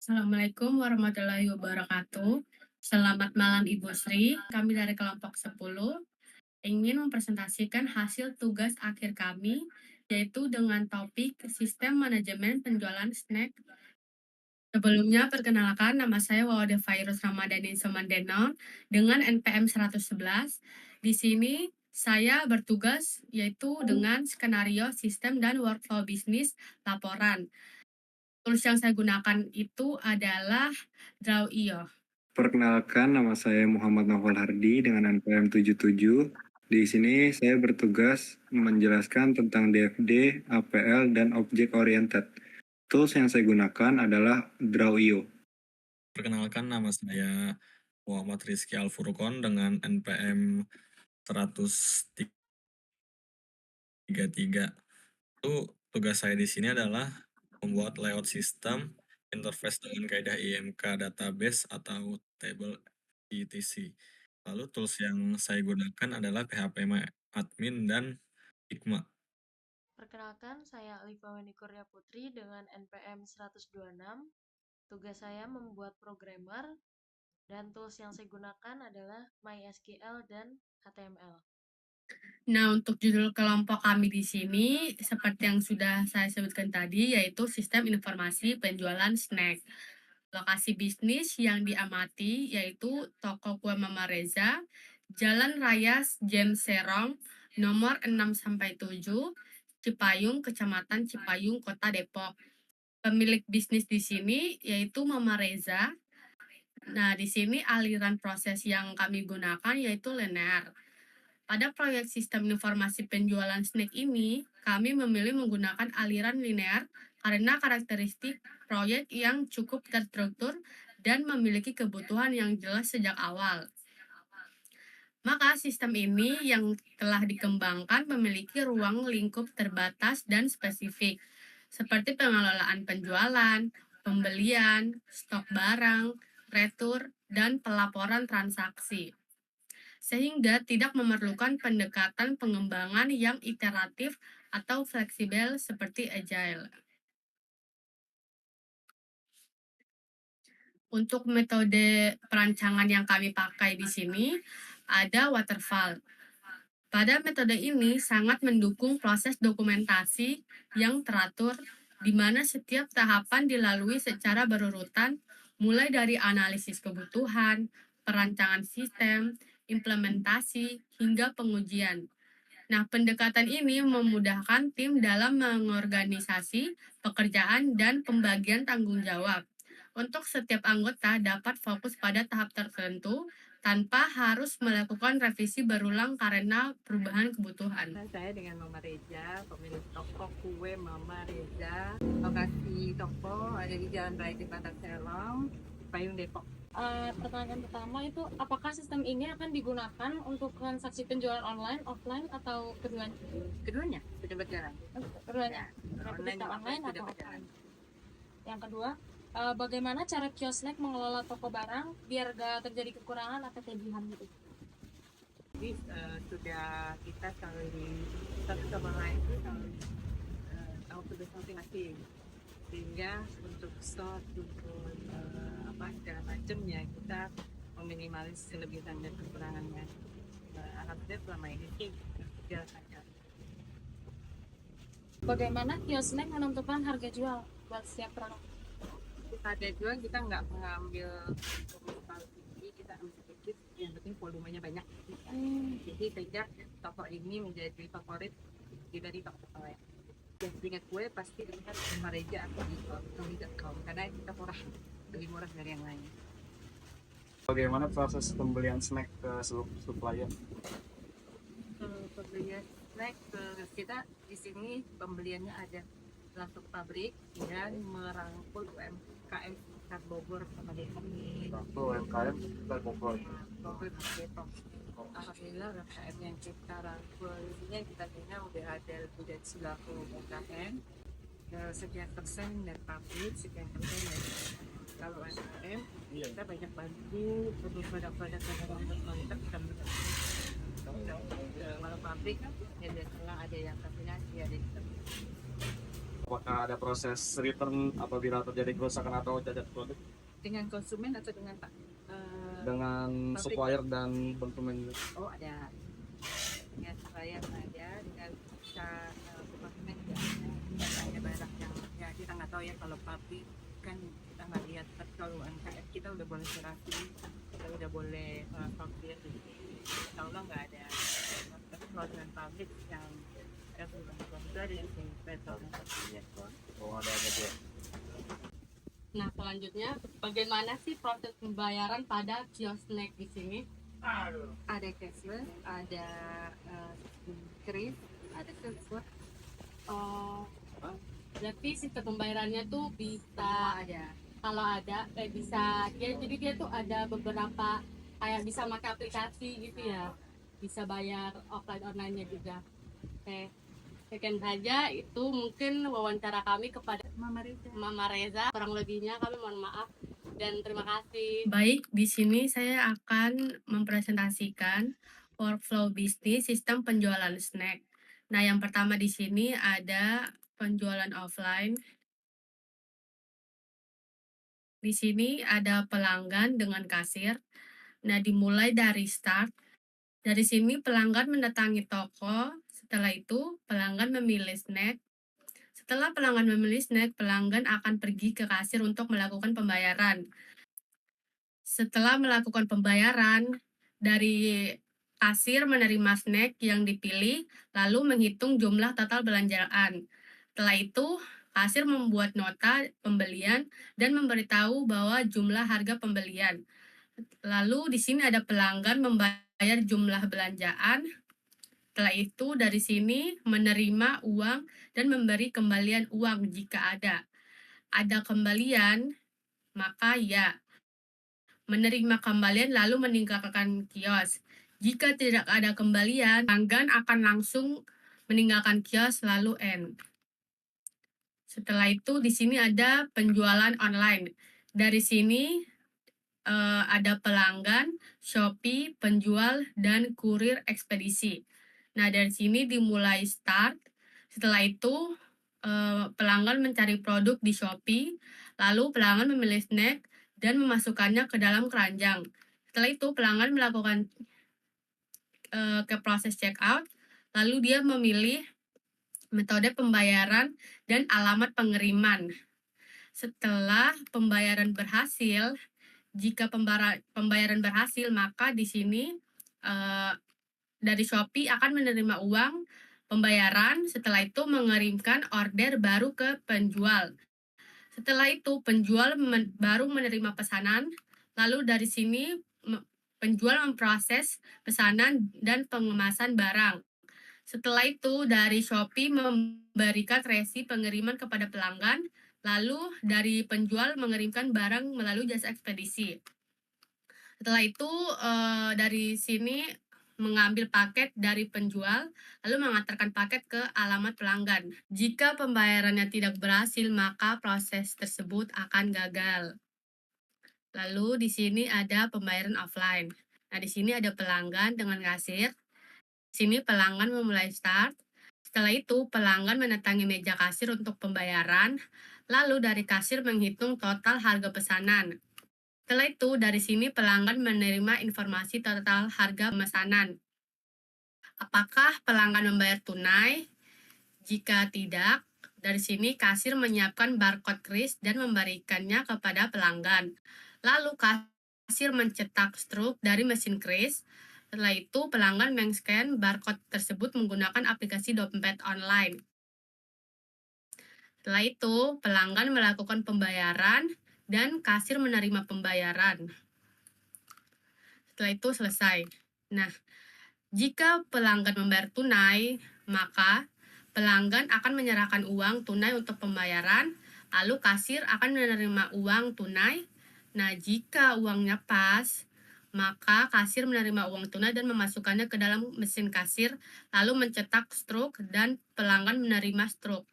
Assalamualaikum warahmatullahi wabarakatuh. Selamat malam Ibu Sri. Kami dari kelompok 10 ingin mempresentasikan hasil tugas akhir kami, yaitu dengan topik Sistem Manajemen Penjualan Snack. Sebelumnya, perkenalkan nama saya Wawade Virus Ramadhani Somandenon dengan NPM 111. Di sini saya bertugas yaitu dengan skenario sistem dan workflow bisnis laporan. Tools yang saya gunakan itu adalah Draw.io. Perkenalkan, nama saya Muhammad Naufal Hardi dengan NPM 77. Di sini saya bertugas menjelaskan tentang DFD, APL, dan Object Oriented. Tools yang saya gunakan adalah Draw.io. Perkenalkan, nama saya Muhammad Rizky Alfurqon dengan NPM 133. Itu tugas saya di sini adalah membuat layout sistem, interface dengan kaidah IMK database atau table etc. Lalu tools yang saya gunakan adalah PHP Admin dan Figma. Perkenalkan, saya Alifa Weni Kurnia Putri dengan NPM 126. Tugas saya membuat programmer, dan tools yang saya gunakan adalah MySQL dan HTML. Nah, untuk judul kelompok kami di sini, seperti yang sudah saya sebutkan tadi, yaitu Sistem Informasi Penjualan Snack. Lokasi bisnis yang diamati yaitu Toko Kue Mama Reza, Jalan Raya James Serong, nomor 6-7, Cipayung, Kecamatan Cipayung, Kota Depok. Pemilik bisnis di sini yaitu Mama Reza. Nah, di sini aliran proses yang kami gunakan yaitu linear. Pada proyek sistem informasi penjualan snack ini, kami memilih menggunakan aliran linear karena karakteristik proyek yang cukup terstruktur dan memiliki kebutuhan yang jelas sejak awal. Maka sistem ini yang telah dikembangkan memiliki ruang lingkup terbatas dan spesifik, seperti pengelolaan penjualan, pembelian, stok barang, retur, dan pelaporan transaksi, sehingga tidak memerlukan pendekatan pengembangan yang iteratif atau fleksibel seperti agile. Untuk metode perancangan yang kami pakai di sini ada waterfall. Pada metode ini sangat mendukung proses dokumentasi yang teratur, di mana setiap tahapan dilalui secara berurutan, mulai dari analisis kebutuhan, perancangan sistem, implementasi, hingga pengujian. Nah, pendekatan ini memudahkan tim dalam mengorganisasi pekerjaan dan pembagian tanggung jawab. Untuk setiap anggota dapat fokus pada tahap tertentu tanpa harus melakukan revisi berulang karena perubahan kebutuhan. Saya dengan Mama Reza, pemilik toko kue Mama Reza. Lokasi toko ada di Jalan Raya Jembatan Selong, Payung Depok. Pertanyaan pertama itu, apakah sistem ini akan digunakan untuk transaksi penjualan online, offline, atau keduanya? Keduanya sudah berjalan. Keduanya, Online bisa online sudah atau berjalan. offline. Yang kedua, bagaimana cara kiosnek mengelola toko barang biar gak terjadi kekurangan atau kelebihan gitu? Jadi sudah kita saling satu sama lain itu tahu tugas masing-masing, sehingga untuk stok, untuk segala macamnya kita meminimalis kelebihan dan kekurangannya. Alhamdulillah selama ini sih jalan lancar. Bagaimana kiosnek menentukan harga jual buat setiap produk? Harga jual kita nggak mengambil paling tinggi, kita ambil sedikit, yang penting volumenya banyak. Jadi sehingga toko ini menjadi favorit dari toko lain. Yang ingat gue pasti lihat Mareja atau di .com karena kita murah, lebih murah dari yang lain. Bagaimana proses pembelian snack ke seluruh supplier? Pembelian snack kita di sini pembeliannya ada langsung pabrik dan merangkul UMKM sekitar Bogor sama Depok. Satu UMKM sekitar Bogor. Bogor sama Depok. Alhamdulillah UMKM yang kita rangkul ini kita punya udah ada lebih dari 90 UMKM. Sekian persen dari pabrik, sekian persen dari kalau UMKM kita banyak bantu untuk produk-produk yang berkualitas kita berikan. Kalau pabrik ya biasanya ada yang kombinasi, ada yang Apakah ada proses return apabila terjadi kerusakan atau cacat produk Dengan konsumen atau dengan dengan pabrik? supplier dan konsumen? Oh, ada. Dengan supplier ada, dengan konsumen juga ada barang yang ya kita nggak tahu ya, kalau pabrik kan kita nggak lihat, tapi kalau UMKM kita udah boleh serasi, kita udah boleh pabrik, jadi insya Allah nggak ada. Tapi kalau dengan pabrik yang itu ada yang investor. Oh, ada gitu ya. Nah, selanjutnya bagaimana sih proses pembayaran pada kios snack di sini? Ada cashless, ada kris, ada transfer. Oh, berarti sistem pembayarannya tuh bisa Ada. kalau ada bisa jadi dia tuh ada beberapa kayak bisa pakai aplikasi gitu ya, bisa bayar offline online-nya juga. Oke, sekian saja itu mungkin wawancara kami kepada Mama Reza. Kurang lebihnya kami mohon maaf dan terima kasih. Baik, di sini saya akan mempresentasikan workflow bisnis sistem penjualan snack. Nah, yang pertama di sini ada penjualan offline. Di sini ada pelanggan dengan kasir. Nah, dimulai dari start. Dari sini pelanggan mendatangi toko. Setelah itu pelanggan memilih snack. Setelah pelanggan memilih snack, pelanggan akan pergi ke kasir untuk melakukan pembayaran. Setelah melakukan pembayaran, dari kasir menerima snack yang dipilih, lalu menghitung jumlah total belanjaan. Setelah itu, kasir membuat nota pembelian dan memberitahu bahwa jumlah harga pembelian. Lalu di sini ada pelanggan membayar jumlah belanjaan. Setelah itu dari sini menerima uang dan memberi kembalian uang jika ada. Ada kembalian, maka ya. Menerima kembalian lalu meninggalkan kios. Jika tidak ada kembalian, pelanggan akan langsung meninggalkan kios lalu end. Setelah itu di sini ada penjualan online. Dari sini ada pelanggan, Shopee, penjual, dan kurir ekspedisi. Nah, dari sini dimulai start. Setelah itu pelanggan mencari produk di Shopee, lalu pelanggan memilih snack dan memasukkannya ke dalam keranjang. Setelah itu pelanggan melakukan ke proses checkout, lalu dia memilih metode pembayaran dan alamat pengiriman. Setelah pembayaran berhasil, jika pembayaran berhasil, maka di sini dari Shopee akan menerima uang pembayaran. Setelah itu mengirimkan order baru ke penjual. Setelah itu penjual baru menerima pesanan. Lalu dari sini penjual memproses pesanan dan pengemasan barang. Setelah itu dari Shopee memberikan resi pengiriman kepada pelanggan. Lalu dari penjual mengirimkan barang melalui jasa ekspedisi. Setelah itu dari sini mengambil paket dari penjual, lalu mengantarkan paket ke alamat pelanggan. Jika pembayarannya tidak berhasil, maka proses tersebut akan gagal. Lalu di sini ada pembayaran offline. Nah, di sini ada pelanggan dengan kasir. Di sini pelanggan memulai start. Setelah itu, pelanggan mendatangi meja kasir untuk pembayaran, lalu dari kasir menghitung total harga pesanan. Setelah itu, dari sini pelanggan menerima informasi total harga pemesanan. Apakah pelanggan membayar tunai? Jika tidak, dari sini kasir menyiapkan barcode kris dan memberikannya kepada pelanggan. Lalu kasir mencetak struk dari mesin kris. Setelah itu, pelanggan men-scan barcode tersebut menggunakan aplikasi dompet online. Setelah itu, pelanggan melakukan pembayaran dan kasir menerima pembayaran. Setelah itu selesai. Nah, jika pelanggan membayar tunai, maka pelanggan akan menyerahkan uang tunai untuk pembayaran, lalu kasir akan menerima uang tunai. Nah, jika uangnya pas, maka kasir menerima uang tunai dan memasukkannya ke dalam mesin kasir, lalu mencetak struk dan pelanggan menerima struk.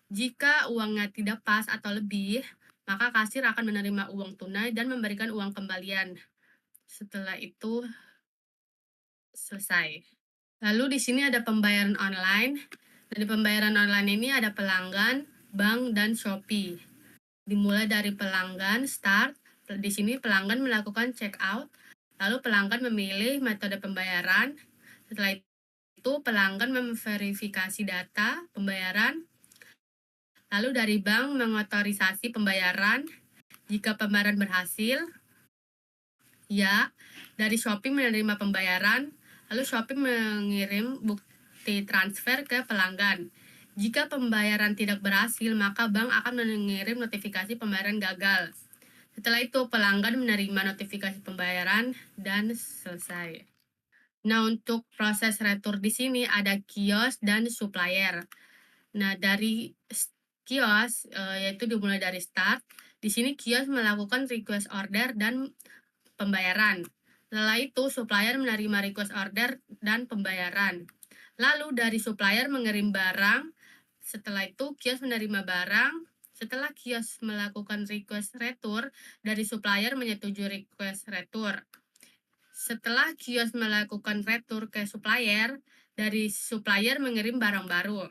Jika uangnya tidak pas atau lebih, maka kasir akan menerima uang tunai dan memberikan uang kembalian. Setelah itu selesai. Lalu di sini ada pembayaran online. Dari pembayaran online ini ada pelanggan, bank, dan Shopee. Dimulai dari pelanggan start, di sini pelanggan melakukan check out, lalu pelanggan memilih metode pembayaran. Setelah itu pelanggan memverifikasi data pembayaran, lalu dari bank mengotorisasi pembayaran. Jika pembayaran berhasil, ya, dari Shopee menerima pembayaran, lalu Shopee mengirim bukti transfer ke pelanggan. Jika pembayaran tidak berhasil, maka bank akan mengirim notifikasi pembayaran gagal. Setelah itu, pelanggan menerima notifikasi pembayaran dan selesai. Nah, untuk proses retur di sini ada kios dan supplier. Nah, dari kios, yaitu dimulai dari start. Di sini kios melakukan request order dan pembayaran. Setelah itu, supplier menerima request order dan pembayaran. Lalu dari supplier mengirim barang. Setelah itu, kios menerima barang. Setelah kios melakukan request retur, dari supplier menyetujui request retur. Setelah kios melakukan retur ke supplier, dari supplier mengirim barang baru.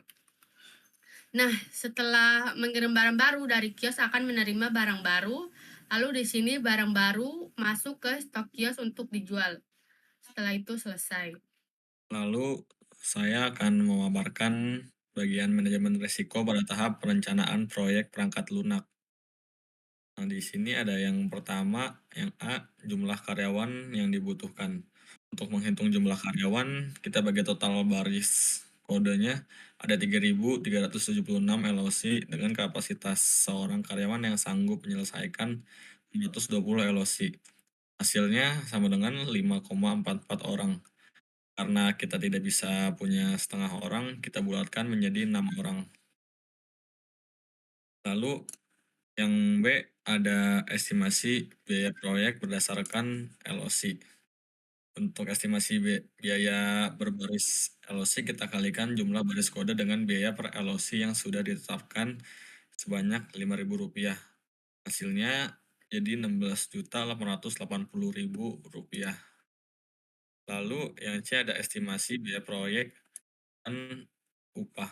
Nah, setelah mengirim barang baru, dari kios akan menerima barang baru. Lalu di sini barang baru masuk ke stok kios untuk dijual. Setelah itu selesai. Lalu saya akan memaparkan bagian manajemen risiko pada tahap perencanaan proyek perangkat lunak. Nah, di sini ada yang pertama, yang A, jumlah karyawan yang dibutuhkan. Untuk menghitung jumlah karyawan, kita bagi total baris kodenya ada 3.376 LOC dengan kapasitas seorang karyawan yang sanggup menyelesaikan 120 LOC. Hasilnya sama dengan 5,44 orang. Karena kita tidak bisa punya setengah orang, kita bulatkan menjadi 6 orang. Lalu yang B ada estimasi biaya proyek berdasarkan LOC. Untuk estimasi biaya berbaris LOC, kita kalikan jumlah baris kode dengan biaya per LOC yang sudah ditetapkan sebanyak Rp5.000. Hasilnya jadi Rp16.880.000. Lalu yang C ada estimasi biaya proyek dan upah.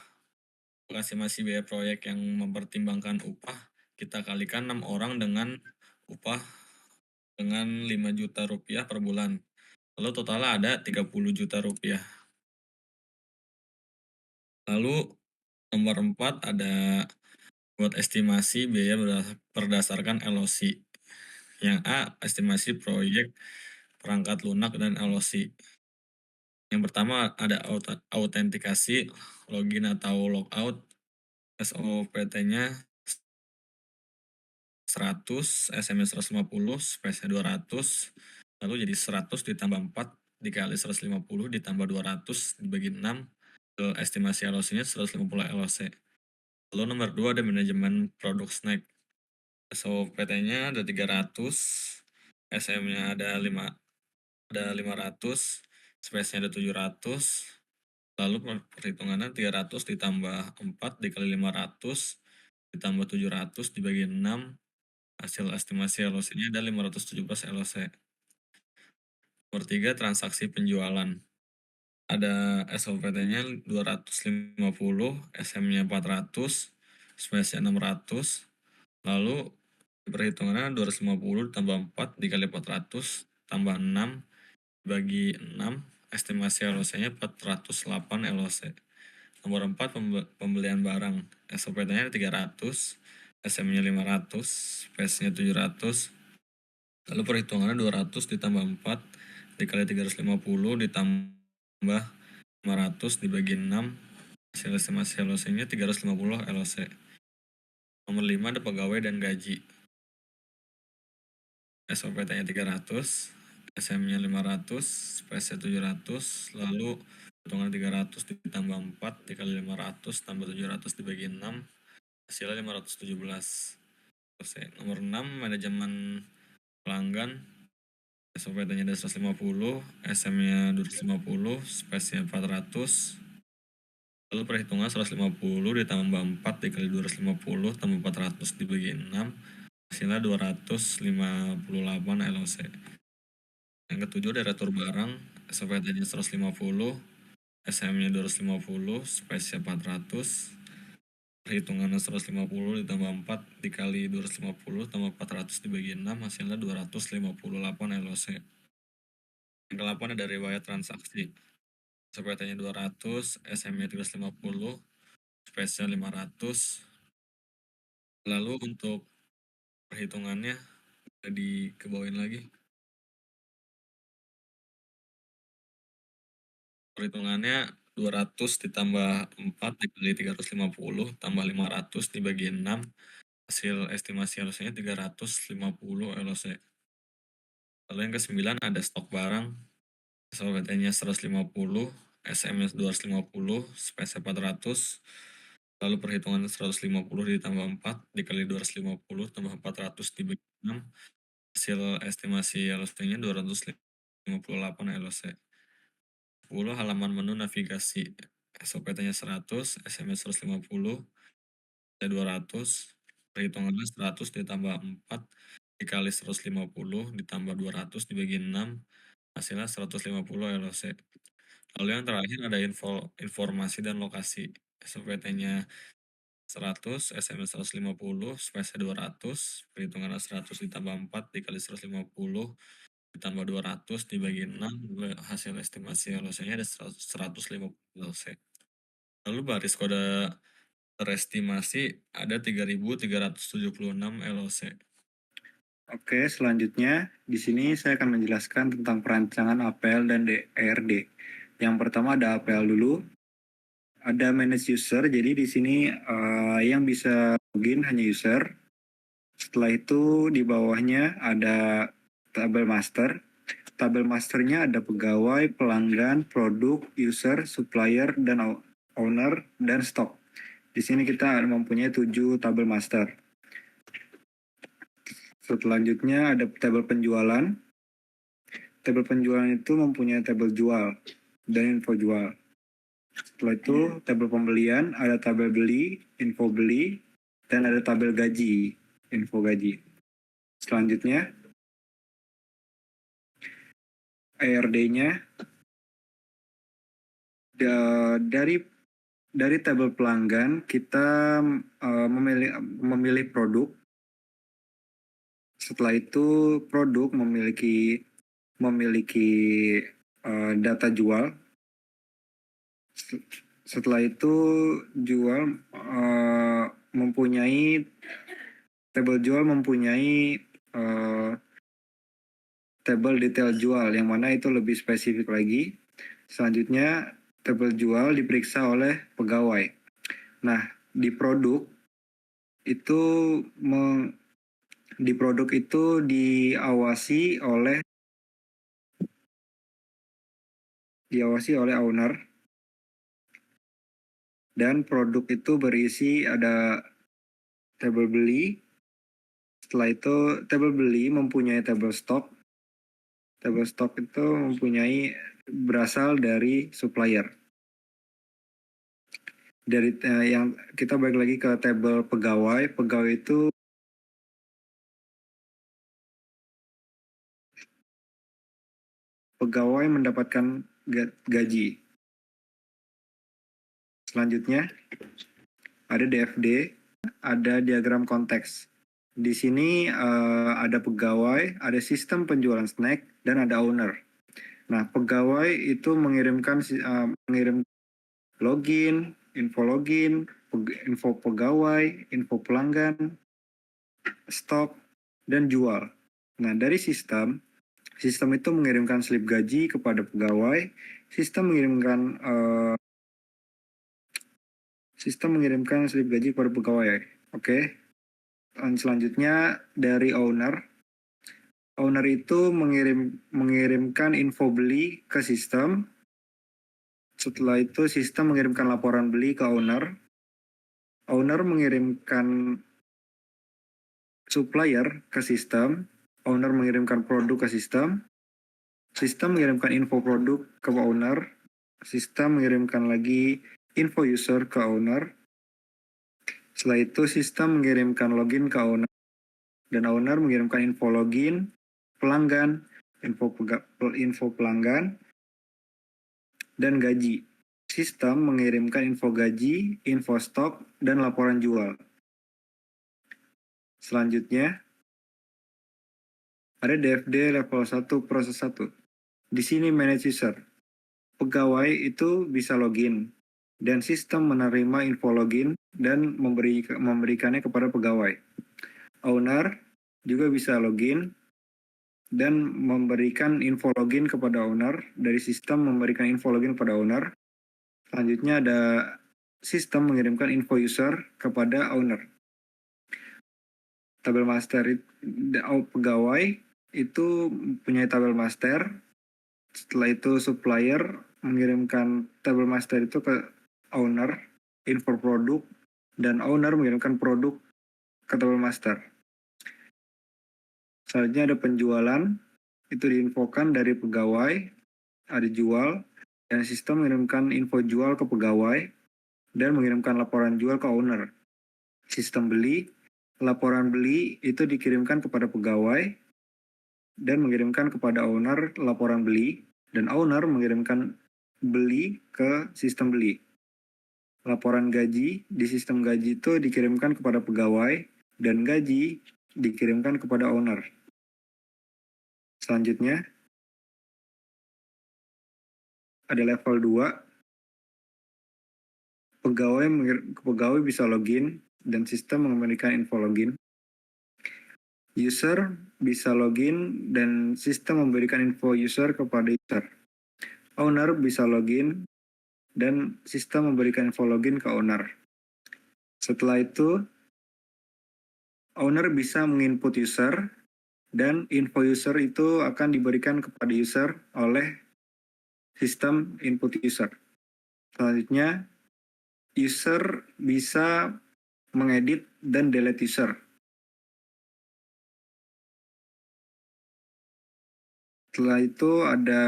Untuk estimasi biaya proyek yang mempertimbangkan upah, kita kalikan 6 orang dengan upah dengan Rp5 juta per bulan. Lalu totalnya ada Rp30 juta. Lalu nomor 4 ada buat estimasi biaya berdasarkan LOC. Yang A, estimasi proyek perangkat lunak dan LOC. Yang pertama ada autentikasi, login atau logout. SOPT-nya 100, SMS 150, space-nya 200, lalu jadi 100 ditambah 4 dikali 150 ditambah 200 dibagi 6, estimasi LOC-nya 150 LOC. Lalu nomor 2 ada manajemen produk snack. SOPT-nya ada 300, SM-nya ada 500, space-nya ada 700, lalu perhitungannya 300 ditambah 4 dikali 500 ditambah 700 dibagi 6, hasil estimasi LOC-nya ada 517 LOC. Nomor 3, transaksi penjualan. Ada SOPT-nya 250, SM-nya 400, space-nya 600, lalu perhitungannya 250 tambah 4 dikali 400 tambah 6 bagi 6, estimasi LOC-nya 408 LOC. Nomor 4, pembelian barang. SOPT-nya 300, SM-nya 500, space-nya 700, lalu perhitungannya 200 ditambah 4 dikali 350 ditambah 500 dibagi 6, hasil estimasi LOC-nya 350 LOC. Nomor 5 ada pegawai dan gaji. SOPT-nya 300, SM-nya 500, space-nya 700, lalu hitungan 300 ditambah 4 dikali 500 tambah 700 dibagi 6, hasilnya 517. Nomor 6, manajemen pelanggan. SOPT-nya ada 150, SM-nya 250, space-nya 400, lalu perhitungan 150 ditambah 4 dikali 250 tambah 400 dibagi 6, hasilnya 258 LOC. Yang ketujuh ada retur barang. SOPT-nya 150, SM-nya 250, space-nya 400, Perhitungannya 150 ditambah 4 dikali 250 tambah 400 dibagi 6 hasilnya 258 LOC. Yang ke-8 ada riwayat transaksi. SPT-nya 200, SM-nya 350, space-nya 500. Lalu untuk perhitungannya dikebawain lagi. Perhitungannya 200 ditambah 4 dikali 350 tambah 500 dibagi 6 hasil estimasi LOC-nya 350 LOC. Lalu yang ke-9 ada stok barang. SPT-nya 150, SM-nya 250, space 400. Lalu perhitungan 150 ditambah 4 dikali 250 tambah 400 dibagi 6 hasil estimasi LOC-nya 258 LOC. 10 halaman menu navigasi. SOPT-nya 100, SMS 150, T200, perhitungannya 100 ditambah 4 dikali 150 ditambah 200 dibagi 6 hasilnya 150 LOC. Lalu yang terakhir ada informasi dan lokasi. SOPT-nya 100, SMS 150, space 200, perhitungannya 100 ditambah 4 dikali 150 ditambah 200 dibagi 6 hasil estimasi LOC-nya ada 150 LOC. Lalu baris kode terestimasi ada 3.376 LOC. Oke, selanjutnya di sini saya akan menjelaskan tentang perancangan APL dan ERD. Yang pertama ada APL dulu. Ada manage user, jadi di sini yang bisa login hanya user. Setelah itu di bawahnya ada tabel master. Tabel masternya ada pegawai, pelanggan, produk, user, supplier, dan owner, dan stok. Di sini kita mempunyai 7 tabel master. Selanjutnya ada tabel penjualan. Tabel penjualan itu mempunyai tabel jual dan info jual. Setelah itu tabel pembelian, ada tabel beli, info beli, dan ada tabel gaji, info gaji. Selanjutnya ERD-nya dari tabel pelanggan kita memilih produk. Setelah itu produk memiliki data jual. Setelah itu jual mempunyai tabel jual mempunyai tabel detail jual yang mana itu lebih spesifik lagi. Selanjutnya tabel jual diperiksa oleh pegawai. Nah, di produk itu diawasi oleh owner. Dan produk itu berisi ada tabel beli. Setelah itu tabel beli mempunyai tabel stok. Tabel stok itu berasal dari supplier. Dari yang kita balik lagi ke tabel pegawai. Pegawai itu mendapatkan gaji. Selanjutnya ada DFD, ada diagram konteks. Di sini ada pegawai, ada sistem penjualan snack, dan ada owner. Nah, pegawai itu mengirim login, info pegawai, info pelanggan, stok, dan jual. Nah, dari sistem itu mengirimkan slip gaji kepada pegawai, sistem mengirimkan slip gaji kepada pegawai. Oke. Dan selanjutnya dari owner itu mengirimkan info beli ke sistem. Setelah itu sistem mengirimkan laporan beli ke owner. Owner mengirimkan supplier ke sistem. Owner mengirimkan produk ke sistem. Sistem mengirimkan info produk ke owner. Sistem mengirimkan lagi info user ke owner. Setelah itu sistem mengirimkan login ke owner. Dan owner mengirimkan info login, pelanggan, info pelanggan, dan gaji. sistem mengirimkan info gaji, info stok, dan laporan jual. Selanjutnya, ada DFD level 1 proses 1. Di sini manage user. Pegawai itu bisa login, dan sistem menerima info login dan memberikannya kepada pegawai. Owner juga bisa login dan memberikan info login kepada owner, dari sistem memberikan info login kepada owner. Selanjutnya ada sistem mengirimkan info user kepada owner. Tabel master pegawai itu punya tabel master. Setelah itu supplier mengirimkan tabel master itu ke owner, info produk, dan owner mengirimkan produk ke tabel master. Selanjutnya ada penjualan, itu diinfokan dari pegawai, ada jual, dan sistem mengirimkan info jual ke pegawai, dan mengirimkan laporan jual ke owner. Sistem beli, laporan beli itu dikirimkan kepada pegawai, dan mengirimkan kepada owner laporan beli, dan owner mengirimkan beli ke sistem beli. Laporan gaji di sistem gaji itu dikirimkan kepada pegawai, dan gaji dikirimkan kepada owner. Selanjutnya, ada level 2. Pegawai bisa login dan sistem memberikan info login. User bisa login dan sistem memberikan info user kepada user. Owner bisa login dan sistem memberikan info login ke owner. Setelah itu, owner bisa menginput user dan info user itu akan diberikan kepada user oleh sistem input user. Selanjutnya, user bisa mengedit dan delete user. Setelah itu ada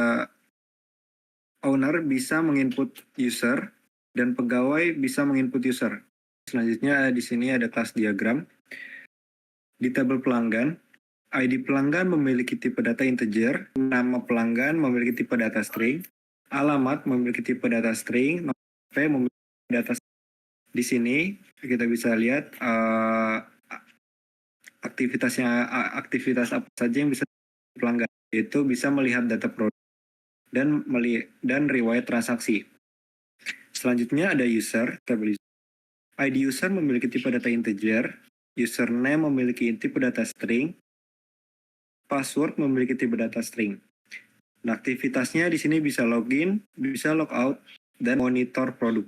owner bisa menginput user dan pegawai bisa menginput user. Selanjutnya di sini ada kelas diagram. Di tabel pelanggan, ID pelanggan memiliki tipe data integer, nama pelanggan memiliki tipe data string, alamat memiliki tipe data string, nomor HP memiliki data string. Di sini kita bisa lihat aktivitas apa saja yang bisa pelanggan, yaitu bisa melihat data produk dan riwayat transaksi. Selanjutnya ada user, tabel user. ID user memiliki tipe data integer, username memiliki tipe data string, password memiliki tipe data string. Nah, aktivitasnya di sini bisa login, bisa logout, dan monitor produk.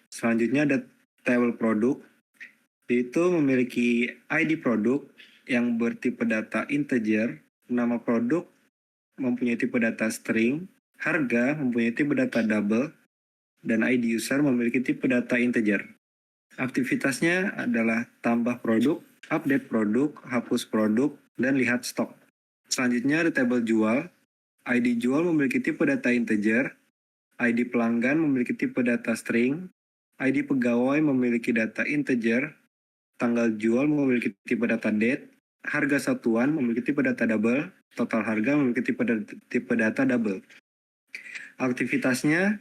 Selanjutnya ada tabel produk, yaitu memiliki ID produk yang bertipe data integer, nama produk mempunyai tipe data string, harga mempunyai tipe data double, dan ID user memiliki tipe data integer. Aktivitasnya adalah tambah produk, update produk, hapus produk, dan lihat stok. Selanjutnya ada tabel jual. ID jual memiliki tipe data integer, ID pelanggan memiliki tipe data string, ID pegawai memiliki data integer, tanggal jual memiliki tipe data date, harga satuan memiliki tipe data double, total harga memiliki tipe data double. Aktivitasnya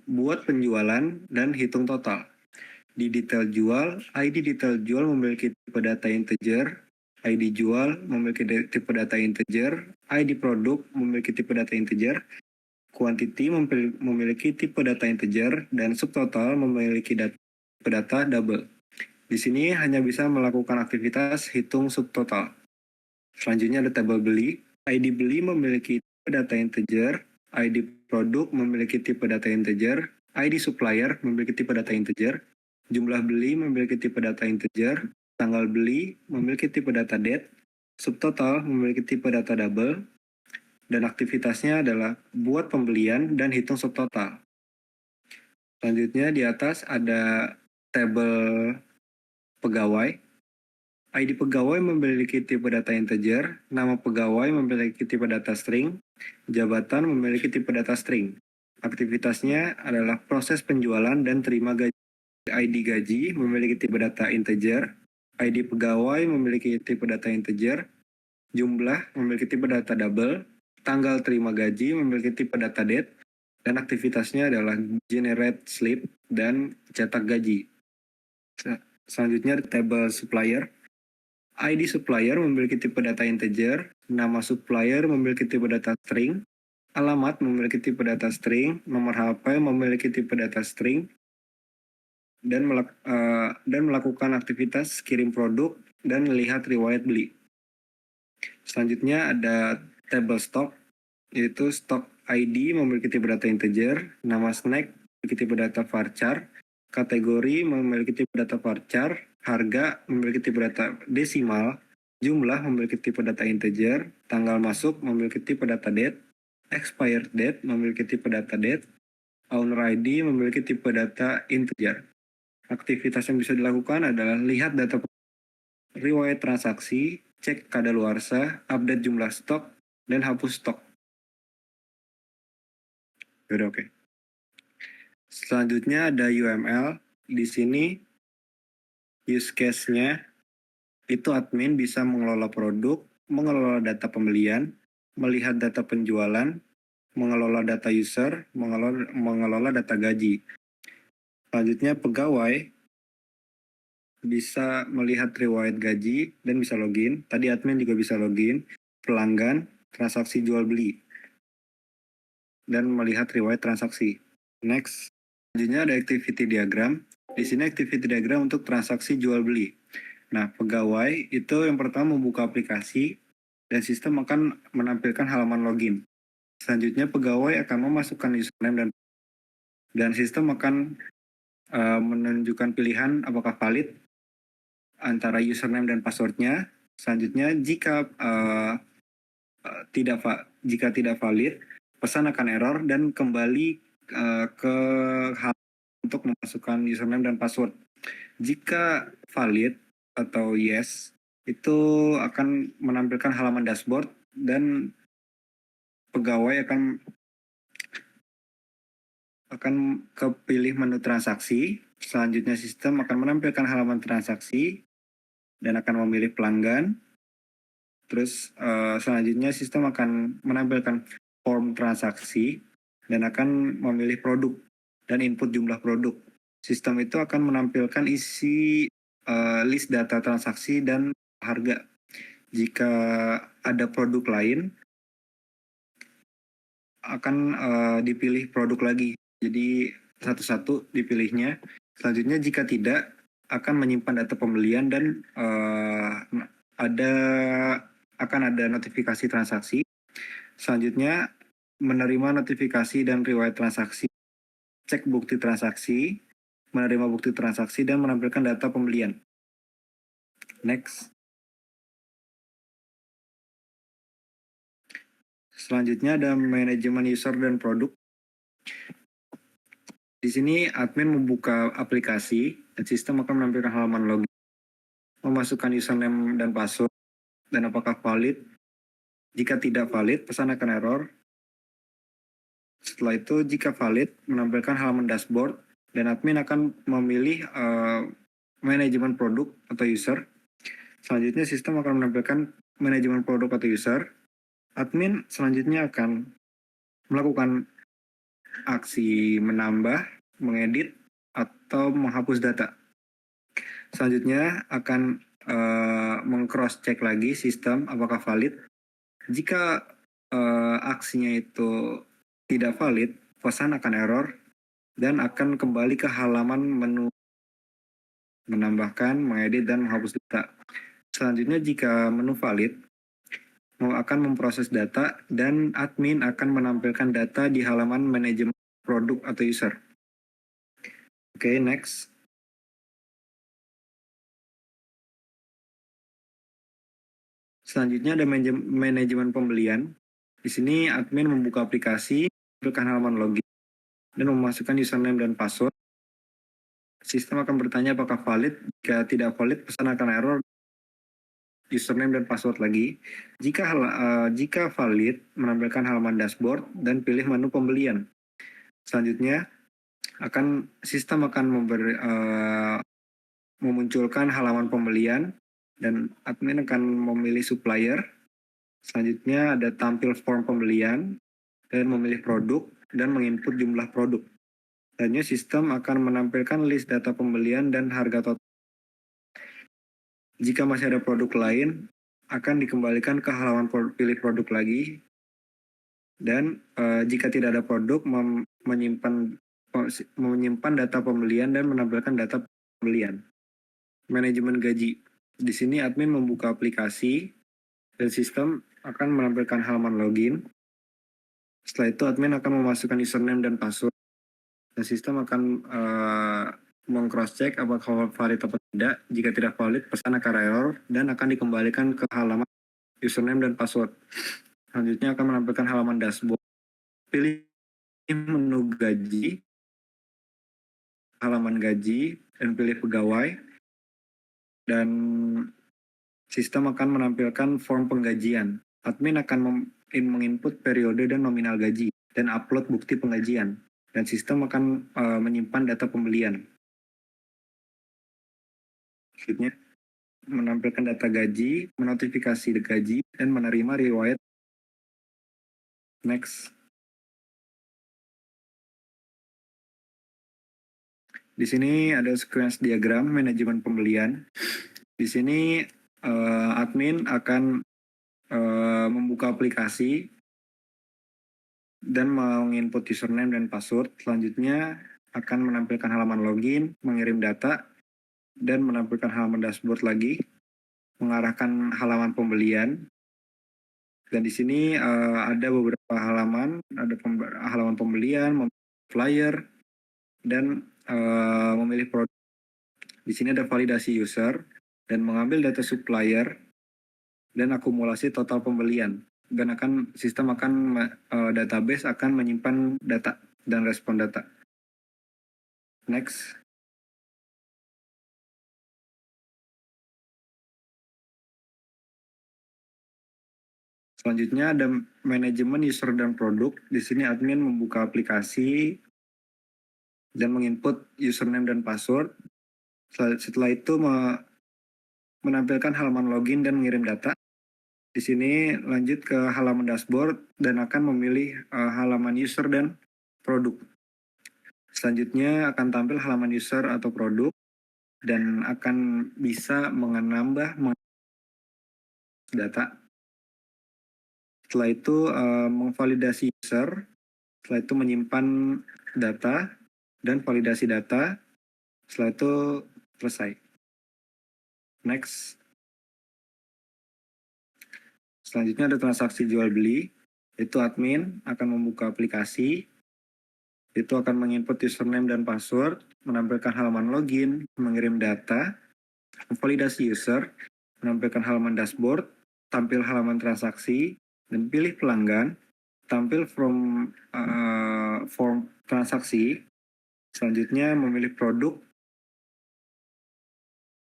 buat penjualan dan hitung total. Di detail jual, ID detail jual memiliki tipe data integer, ID jual memiliki tipe data integer, ID produk memiliki tipe data integer, quantity memiliki tipe data integer, dan subtotal memiliki tipe data double. Di sini hanya bisa melakukan aktivitas hitung subtotal. Selanjutnya ada tabel beli. ID beli memiliki tipe data integer, ID produk memiliki tipe data integer, ID supplier memiliki tipe data integer, jumlah beli memiliki tipe data integer, tanggal beli memiliki tipe data date, subtotal memiliki tipe data double, dan aktivitasnya adalah buat pembelian dan hitung subtotal. Selanjutnya di atas ada tabel pegawai. ID pegawai memiliki tipe data integer, nama pegawai memiliki tipe data string, jabatan memiliki tipe data string. Aktivitasnya adalah proses penjualan dan terima gaji. ID gaji memiliki tipe data integer, ID pegawai memiliki tipe data integer, jumlah memiliki tipe data double, tanggal terima gaji memiliki tipe data date, dan aktivitasnya adalah generate slip dan cetak gaji. Selanjutnya table supplier. ID supplier memiliki tipe data integer, nama supplier memiliki tipe data string, alamat memiliki tipe data string, nomor HP memiliki tipe data string, dan melakukan aktivitas kirim produk dan melihat riwayat beli. Selanjutnya ada table stock, yaitu stock ID memiliki tipe data integer, nama snack memiliki tipe data varchar, kategori memiliki tipe data varchar, harga memiliki tipe data desimal, jumlah memiliki tipe data integer, tanggal masuk memiliki tipe data date, expired date memiliki tipe data date, owner ID memiliki tipe data integer. Aktivitas yang bisa dilakukan adalah lihat data riwayat transaksi, cek kadaluarsa, update jumlah stok, dan hapus stok. Udah oke. Selanjutnya ada UML. Di sini use case-nya itu admin bisa mengelola produk, mengelola data pembelian, melihat data penjualan, mengelola data user, mengelola data gaji. Selanjutnya pegawai bisa melihat riwayat gaji dan bisa login. Tadi admin juga bisa login, pelanggan, transaksi jual beli, dan melihat riwayat transaksi. Next, selanjutnya ada activity diagram. Di sini activity diagram untuk transaksi jual beli. Nah, pegawai itu yang pertama membuka aplikasi dan sistem akan menampilkan halaman login. Selanjutnya pegawai akan memasukkan username dan sistem akan menunjukkan pilihan apakah valid antara username dan passwordnya. Selanjutnya jika tidak valid, pesan akan error dan kembali ke untuk memasukkan username dan password. Jika valid atau yes, itu akan menampilkan halaman dashboard dan pegawai akan kepilih menu transaksi. Selanjutnya sistem akan menampilkan halaman transaksi dan akan memilih pelanggan. Terus selanjutnya sistem akan menampilkan form transaksi dan akan memilih produk dan input jumlah produk. Sistem itu akan menampilkan isi list data transaksi dan harga. Jika ada produk lain, akan dipilih produk lagi. Jadi satu-satu dipilihnya. Selanjutnya jika tidak, akan menyimpan data pembelian dan akan ada notifikasi transaksi. Selanjutnya menerima notifikasi dan riwayat transaksi, cek bukti transaksi, menerima bukti transaksi dan menampilkan data pembelian. Next. Selanjutnya ada manajemen user dan produk. Di sini admin membuka aplikasi dan sistem akan menampilkan halaman login, memasukkan username dan password, dan apakah valid. Jika tidak valid, pesan akan error. Setelah itu, jika valid, menampilkan halaman dashboard, dan admin akan memilih manajemen produk atau user. Selanjutnya, sistem akan menampilkan manajemen produk atau user. Admin selanjutnya akan melakukan aksi menambah, mengedit, atau menghapus data. Selanjutnya akan meng-cross check lagi sistem apakah valid. Jika aksinya itu tidak valid, pesan akan error dan akan kembali ke halaman menu menambahkan, mengedit, dan menghapus data. Selanjutnya jika menu valid, akan memproses data dan admin akan menampilkan data di halaman manajemen produk atau user. Oke, next. Selanjutnya ada manajemen pembelian. Di sini admin membuka aplikasi, menampilkan halaman login, dan memasukkan username dan password. Sistem akan bertanya apakah valid. Jika tidak valid, pesan akan error, username dan password lagi. Jika valid, menampilkan halaman dashboard dan pilih menu pembelian. Selanjutnya, sistem akan memunculkan halaman pembelian dan admin akan memilih supplier. Selanjutnya ada tampil form pembelian dan memilih produk dan menginput jumlah produk. Selanjutnya sistem akan menampilkan list data pembelian dan harga total. Jika masih ada produk lain, akan dikembalikan ke halaman pilih produk lagi. Dan jika tidak ada produk, menyimpan data pembelian dan menampilkan data pembelian. Manajemen gaji. Di sini admin membuka aplikasi dan sistem akan menampilkan halaman login. Setelah itu admin akan memasukkan username dan password. Dan sistem akan meng-cross-check apakah valid atau tidak. Jika tidak valid, pesan akan error dan akan dikembalikan ke halaman username dan password. Selanjutnya akan menampilkan halaman dashboard. Pilih menu gaji, halaman gaji, dan pilih pegawai. Dan sistem akan menampilkan form penggajian. Admin akan menginput periode dan nominal gaji dan upload bukti penggajian. Dan sistem akan menyimpan data pembelian. Selanjutnya, menampilkan data gaji, menotifikasi gaji, dan menerima riwayat. Next. Di sini ada sequence diagram manajemen pembelian. Di sini admin akan membuka aplikasi dan menginput username dan password. Selanjutnya akan menampilkan halaman login, mengirim data, dan menampilkan halaman dashboard lagi, mengarahkan halaman pembelian. Dan di sini ada beberapa halaman, ada halaman pembelian, flyer, dan memilih produk. Di sini ada validasi user dan mengambil data supplier dan akumulasi total pembelian. Dan sistem akan database akan menyimpan data dan respon data. Next. Selanjutnya ada manajemen user dan produk. Di sini admin membuka aplikasi dan menginput username dan password. Setelah itu menampilkan halaman login dan mengirim data. Di sini lanjut ke halaman dashboard dan akan memilih halaman user dan produk. Selanjutnya akan tampil halaman user atau produk dan akan bisa menambah data. Setelah itu memvalidasi user, setelah itu menyimpan data dan validasi data. Setelah itu selesai. Next. Selanjutnya ada transaksi jual beli. Itu admin akan membuka aplikasi. Itu akan menginput username dan password, menampilkan halaman login, mengirim data, memvalidasi user, menampilkan halaman dashboard, tampil halaman transaksi, dan pilih pelanggan, tampil form transaksi. Selanjutnya memilih produk,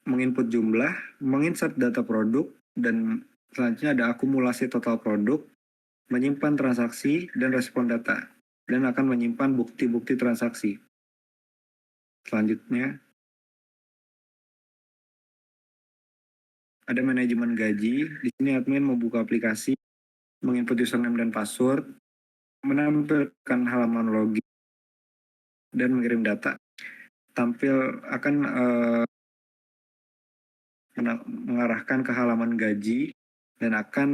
menginput jumlah, menginsert data produk, dan selanjutnya ada akumulasi total produk, menyimpan transaksi dan respon data, dan akan menyimpan bukti-bukti transaksi. Selanjutnya ada manajemen gaji. Di sini admin membuka aplikasi, menginput username dan password, menampilkan halaman login, dan mengirim data. Tampil akan mengarahkan ke halaman gaji dan akan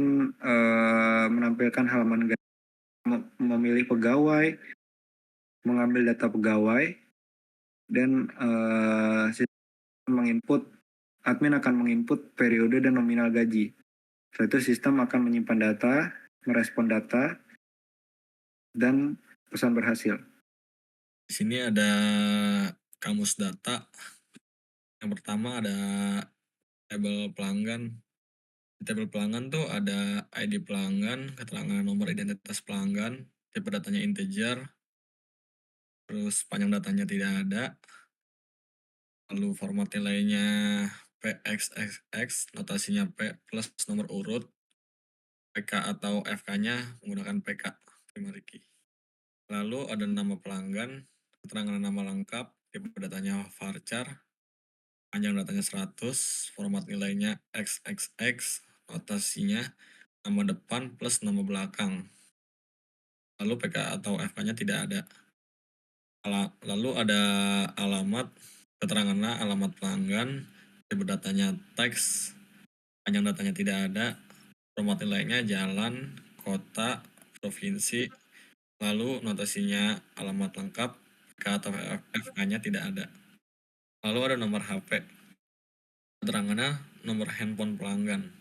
menampilkan halaman gaji, memilih pegawai, mengambil data pegawai, dan admin akan menginput periode dan nominal gaji. Setelah itu sistem akan menyimpan data, merespon data, dan pesan berhasil. Di sini ada kamus data. Yang pertama ada tabel pelanggan. Di tabel pelanggan tuh ada ID pelanggan, keterangan nomor identitas pelanggan, tipe datanya integer, terus panjang datanya tidak ada, lalu format nilainya PXXX, notasinya P plus nomor urut, PK atau FK-nya menggunakan PK primary key. Lalu ada nama pelanggan, keterangan nama lengkap, tipe datanya varchar, panjang datanya 100, format nilainya XXX, notasinya nama depan plus nama belakang. lalu PK atau FK-nya tidak ada. Lalu ada alamat, keterangannya alamat pelanggan, tipe datanya teks, panjang datanya tidak ada, format nilainya jalan, kota, provinsi, lalu notasinya alamat lengkap, PK atau FK-nya tidak ada. Lalu ada nomor HP, keterangannya nomor handphone pelanggan,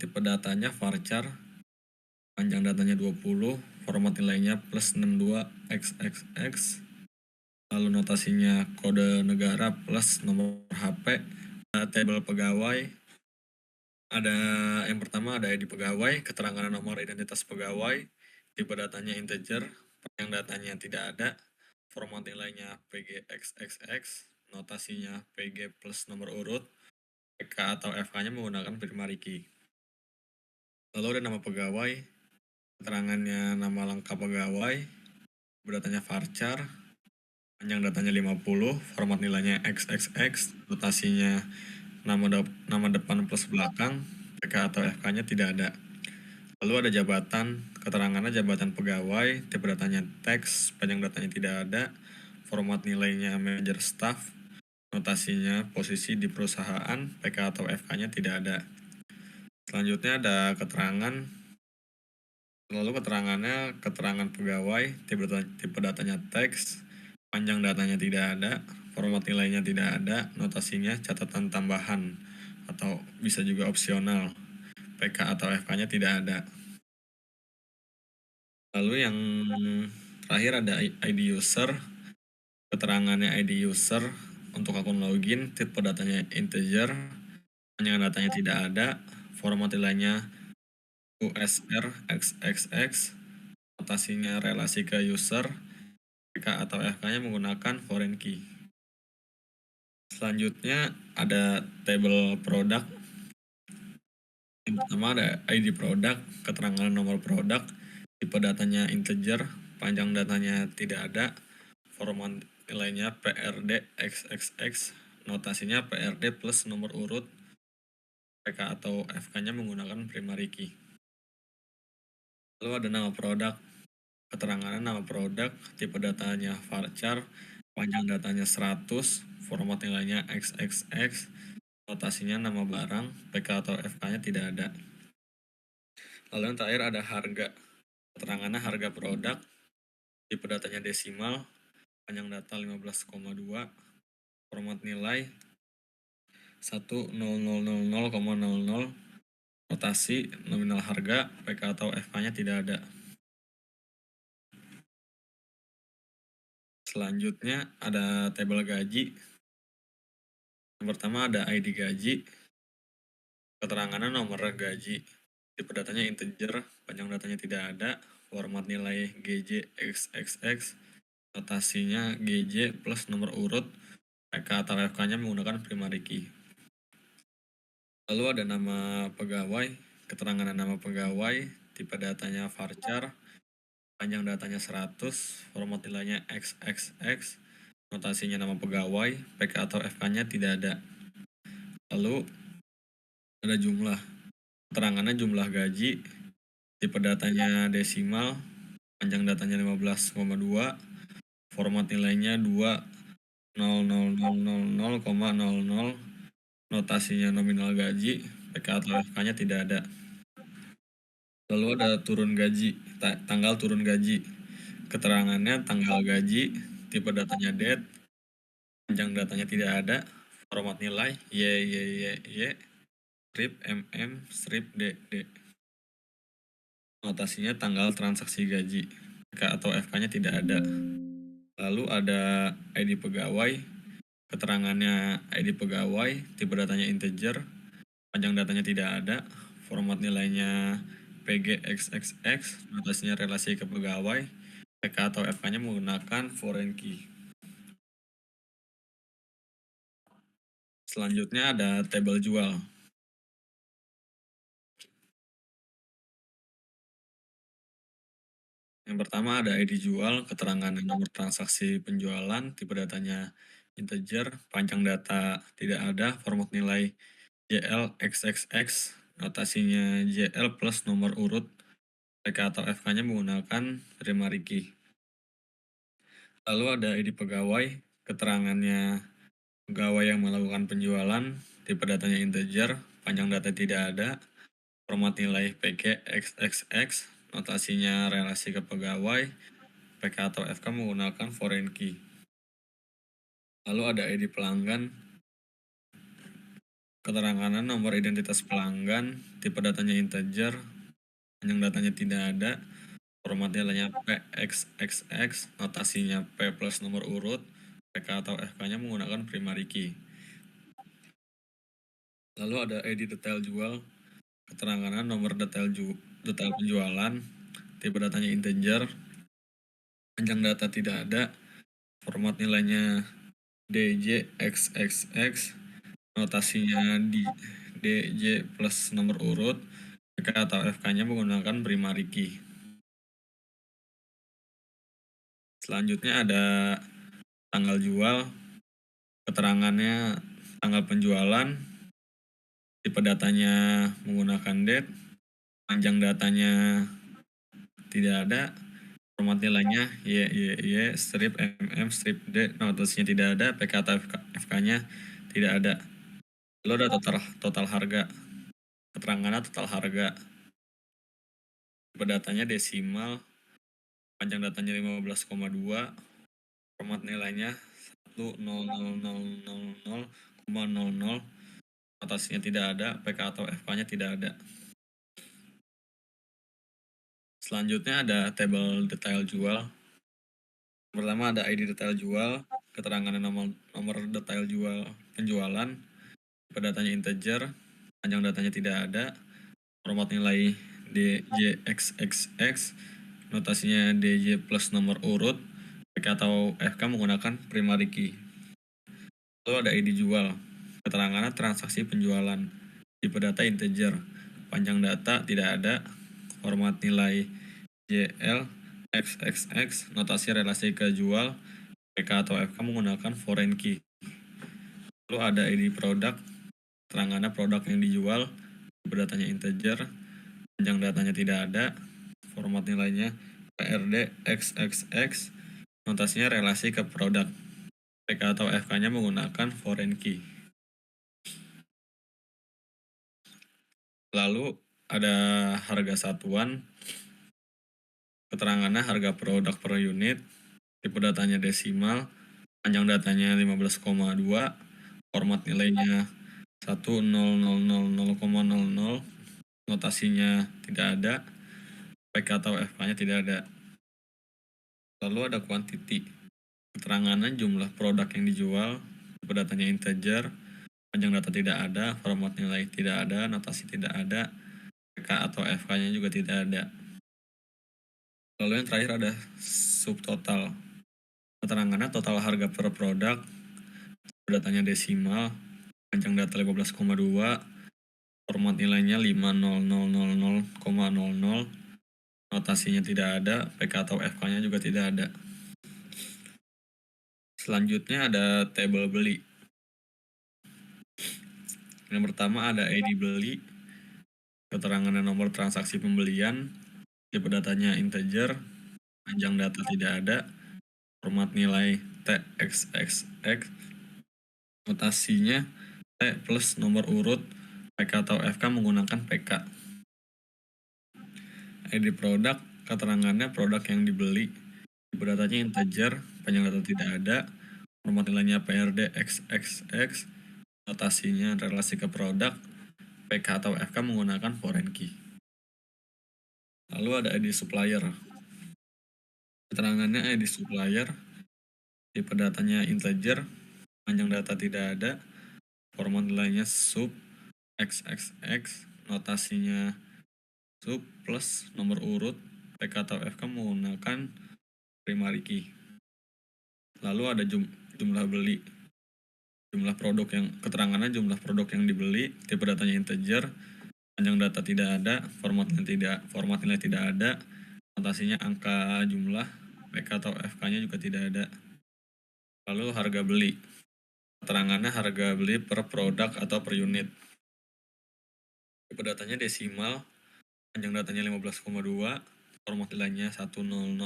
tipe datanya varchar, panjang datanya 20, format nilainya plus 62XXX, lalu notasinya kode negara plus nomor HP, ada tabel pegawai, ada yang pertama ada ID pegawai, keterangan nomor identitas pegawai, tipe datanya integer, panjang datanya tidak ada, format nilainya PGXXX, notasinya PG plus nomor urut, PK atau FK-nya menggunakan primary key. Lalu ada nama pegawai, keterangannya nama lengkap pegawai, datanya varchar, panjang datanya 50, format nilainya XXX, notasinya nama depan plus belakang, PK atau FK-nya tidak ada. Lalu ada jabatan, keterangannya jabatan pegawai, tipe datanya teks, panjang datanya tidak ada, format nilainya manager staff, notasinya posisi di perusahaan, PK atau FK-nya tidak ada. Selanjutnya ada keterangan, lalu keterangannya keterangan pegawai, tipe datanya teks, panjang datanya tidak ada, format nilainya tidak ada, notasinya catatan tambahan atau bisa juga opsional, PK atau FK-nya tidak ada. Lalu yang terakhir ada ID user, keterangannya ID user untuk akun login, tipe datanya integer, panjang datanya tidak ada, format nilainya USR XXX, notasinya relasi ke user, PK atau FK-nya menggunakan foreign key. Selanjutnya ada tabel produk. Yang pertama ada ID produk, keterangan nomor produk, tipe datanya integer, panjang datanya tidak ada, format nilainya PRD XXX, notasinya PRD plus nomor urut, PK atau FK-nya menggunakan primary key. Lalu ada nama produk, keterangannya nama produk, tipe datanya varchar, panjang datanya 100, format nilainya XXX, notasinya nama barang, PK atau FK-nya tidak ada. Lalu yang terakhir ada harga, keterangannya harga produk, tipe datanya desimal, panjang data 15,2, format nilai 10000,00, notasi nominal harga, PK atau FK-nya tidak ada. Selanjutnya ada tabel gaji. Yang pertama ada ID gaji, keterangannya nomor gaji, tipe datanya integer, panjang datanya tidak ada, format nilai GJ XXX, notasinya GJ plus nomor urut, PK atau FK-nya menggunakan primary key. Lalu ada nama pegawai, keterangan nama pegawai, tipe datanya varchar, panjang datanya 100, format nilainya XXX, notasinya nama pegawai, PK atau FK-nya tidak ada. Lalu ada jumlah, keterangannya jumlah gaji, tipe datanya desimal, panjang datanya 15,2, format nilainya 2000000,00, notasinya nominal gaji, PK atau FK-nya tidak ada. Lalu ada turun gaji, tanggal turun gaji, keterangannya tanggal gaji, tipe datanya date, panjang datanya tidak ada, format nilai YYYY, strip MM, strip DD, notasinya tanggal transaksi gaji, PK atau FK-nya tidak ada. Lalu ada ID pegawai, keterangannya ID pegawai, tipe datanya integer, panjang datanya tidak ada, format nilainya PGXXX, notasinya relasi ke pegawai, PK atau FK-nya menggunakan foreign key. Selanjutnya ada tabel jual. Yang pertama ada ID jual, keterangan nomor transaksi penjualan, tipe datanya integer, panjang data tidak ada, format nilai JL XXX, notasinya JL plus nomor urut, PK atau FK-nya menggunakan primary key. Lalu ada ID pegawai, keterangannya pegawai yang melakukan penjualan, tipe datanya integer, panjang data tidak ada, format nilai PG XXX, notasinya relasi ke pegawai, PK atau FK menggunakan foreign key. Lalu ada ID pelanggan, keterangannya nomor identitas pelanggan, tipe datanya integer, panjang datanya tidak ada, format nilainya PXXX, notasinya P plus nomor urut, PK atau FK-nya menggunakan primary key. Lalu ada ID detail jual, keterangannya nomor detail penjualan, tipe datanya integer, panjang data tidak ada, format nilainya DJXXX, notasinya DJ plus nomor urut, PK atau FK-nya menggunakan primary key. Selanjutnya ada tanggal jual, keterangannya tanggal penjualan, tipe datanya menggunakan date, panjang datanya tidak ada, format nilainya YYY strip MM strip D, notasinya tidak ada, PK atau FK-nya tidak ada. Lalu ada total harga, keterangannya total harga, tipe datanya desimal, panjang datanya 15,2, format nilainya 10000,00, notasinya tidak ada, PK atau FK-nya tidak ada. Selanjutnya ada tabel detail jual. Pertama ada ID detail jual, keterangannya nomor detail jual penjualan, tipe datanya integer, panjang datanya tidak ada, format nilai DJXXX, notasinya DJ plus nomor urut, PK atau FK menggunakan primary key. Lalu ada ID jual, keterangannya transaksi penjualan, tipe data integer, panjang data tidak ada, format nilai JL XXX, notasi relasi ke jual, PK atau FK menggunakan foreign key. Lalu ada ID produk, keterangannya produk yang dijual, tipe datanya integer, panjang datanya tidak ada, format nilainya PRD XXX, notasinya relasi ke produk, PK atau FK-nya menggunakan foreign key. Lalu ada harga satuan, keterangannya harga produk per unit, tipe datanya desimal, panjang datanya 15,2, format nilainya 10000,00, notasinya tidak ada, PK atau FK-nya tidak ada. Lalu ada quantity, keterangannya jumlah produk yang dijual, tipe datanya integer, panjang data tidak ada, format nilai tidak ada, notasi tidak ada, PK atau FK-nya juga tidak ada. Lalu yang terakhir ada subtotal, keterangannya total harga per produk, datanya desimal, panjang data 15,2, format nilainya 50000,00, notasinya tidak ada, PK atau FK-nya juga tidak ada. Selanjutnya ada tabel beli. Yang pertama ada ID beli, keterangannya nomor transaksi pembelian, tipe datanya integer, panjang data tidak ada, format nilai TXXX, notasinya T plus nomor urut, PK atau FK menggunakan PK. ID produk, keterangannya produk yang dibeli, tipe datanya integer, panjang data tidak ada, format nilainya PRD XXX, notasinya relasi ke produk, PK atau FK menggunakan foreign key. Lalu ada ID supplier, keterangannya ID supplier, tipe datanya integer, panjang data tidak ada, format nilainya sub XXX, notasinya sub plus nomor urut, PK atau FK menggunakan primary key. Lalu ada jumlah beli, jumlah produk yang keterangannya jumlah produk yang dibeli, tipe datanya integer, panjang data tidak ada, format nilai tidak ada, notasinya angka jumlah, PK atau FK-nya juga tidak ada. Lalu harga beli, keterangannya harga beli per produk atau per unit, tipe datanya desimal, panjang datanya 15,2, format nilainya 10000,00,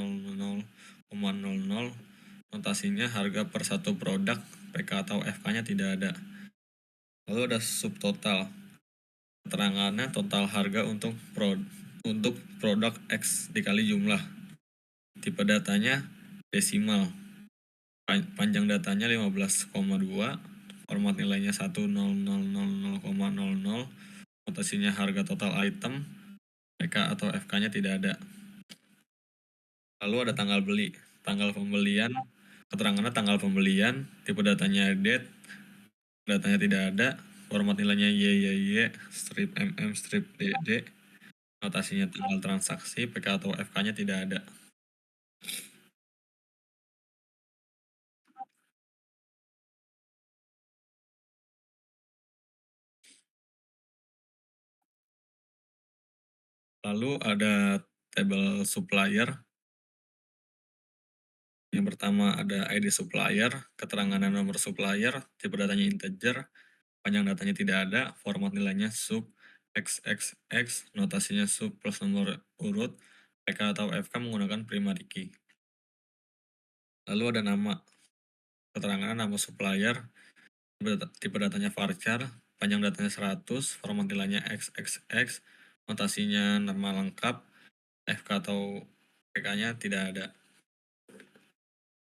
notasinya harga per satu produk, PK atau FK-nya tidak ada. Lalu ada subtotal, keterangannya total harga untuk produk X dikali jumlah. Tipe datanya desimal, panjang datanya 15,2, format nilainya 10000,00, notasinya harga total item, PK atau FK-nya tidak ada. Lalu ada tanggal beli, tanggal pembelian, keterangannya tanggal pembelian, tipe datanya date, datanya tidak ada, format nilainya YYY, strip MM, strip DD, notasinya tanggal transaksi, PK atau FK-nya tidak ada. Lalu ada tabel supplier. Yang pertama ada ID supplier, keterangan nomor supplier, tipe datanya integer, panjang datanya tidak ada, format nilainya sub XXX, notasinya sub plus nomor urut, PK atau FK menggunakan primary key. Lalu ada nama, keterangan nama supplier, tipe datanya varchar, panjang datanya 100, format nilainya XXX, notasinya nama lengkap, FK atau PK-nya tidak ada.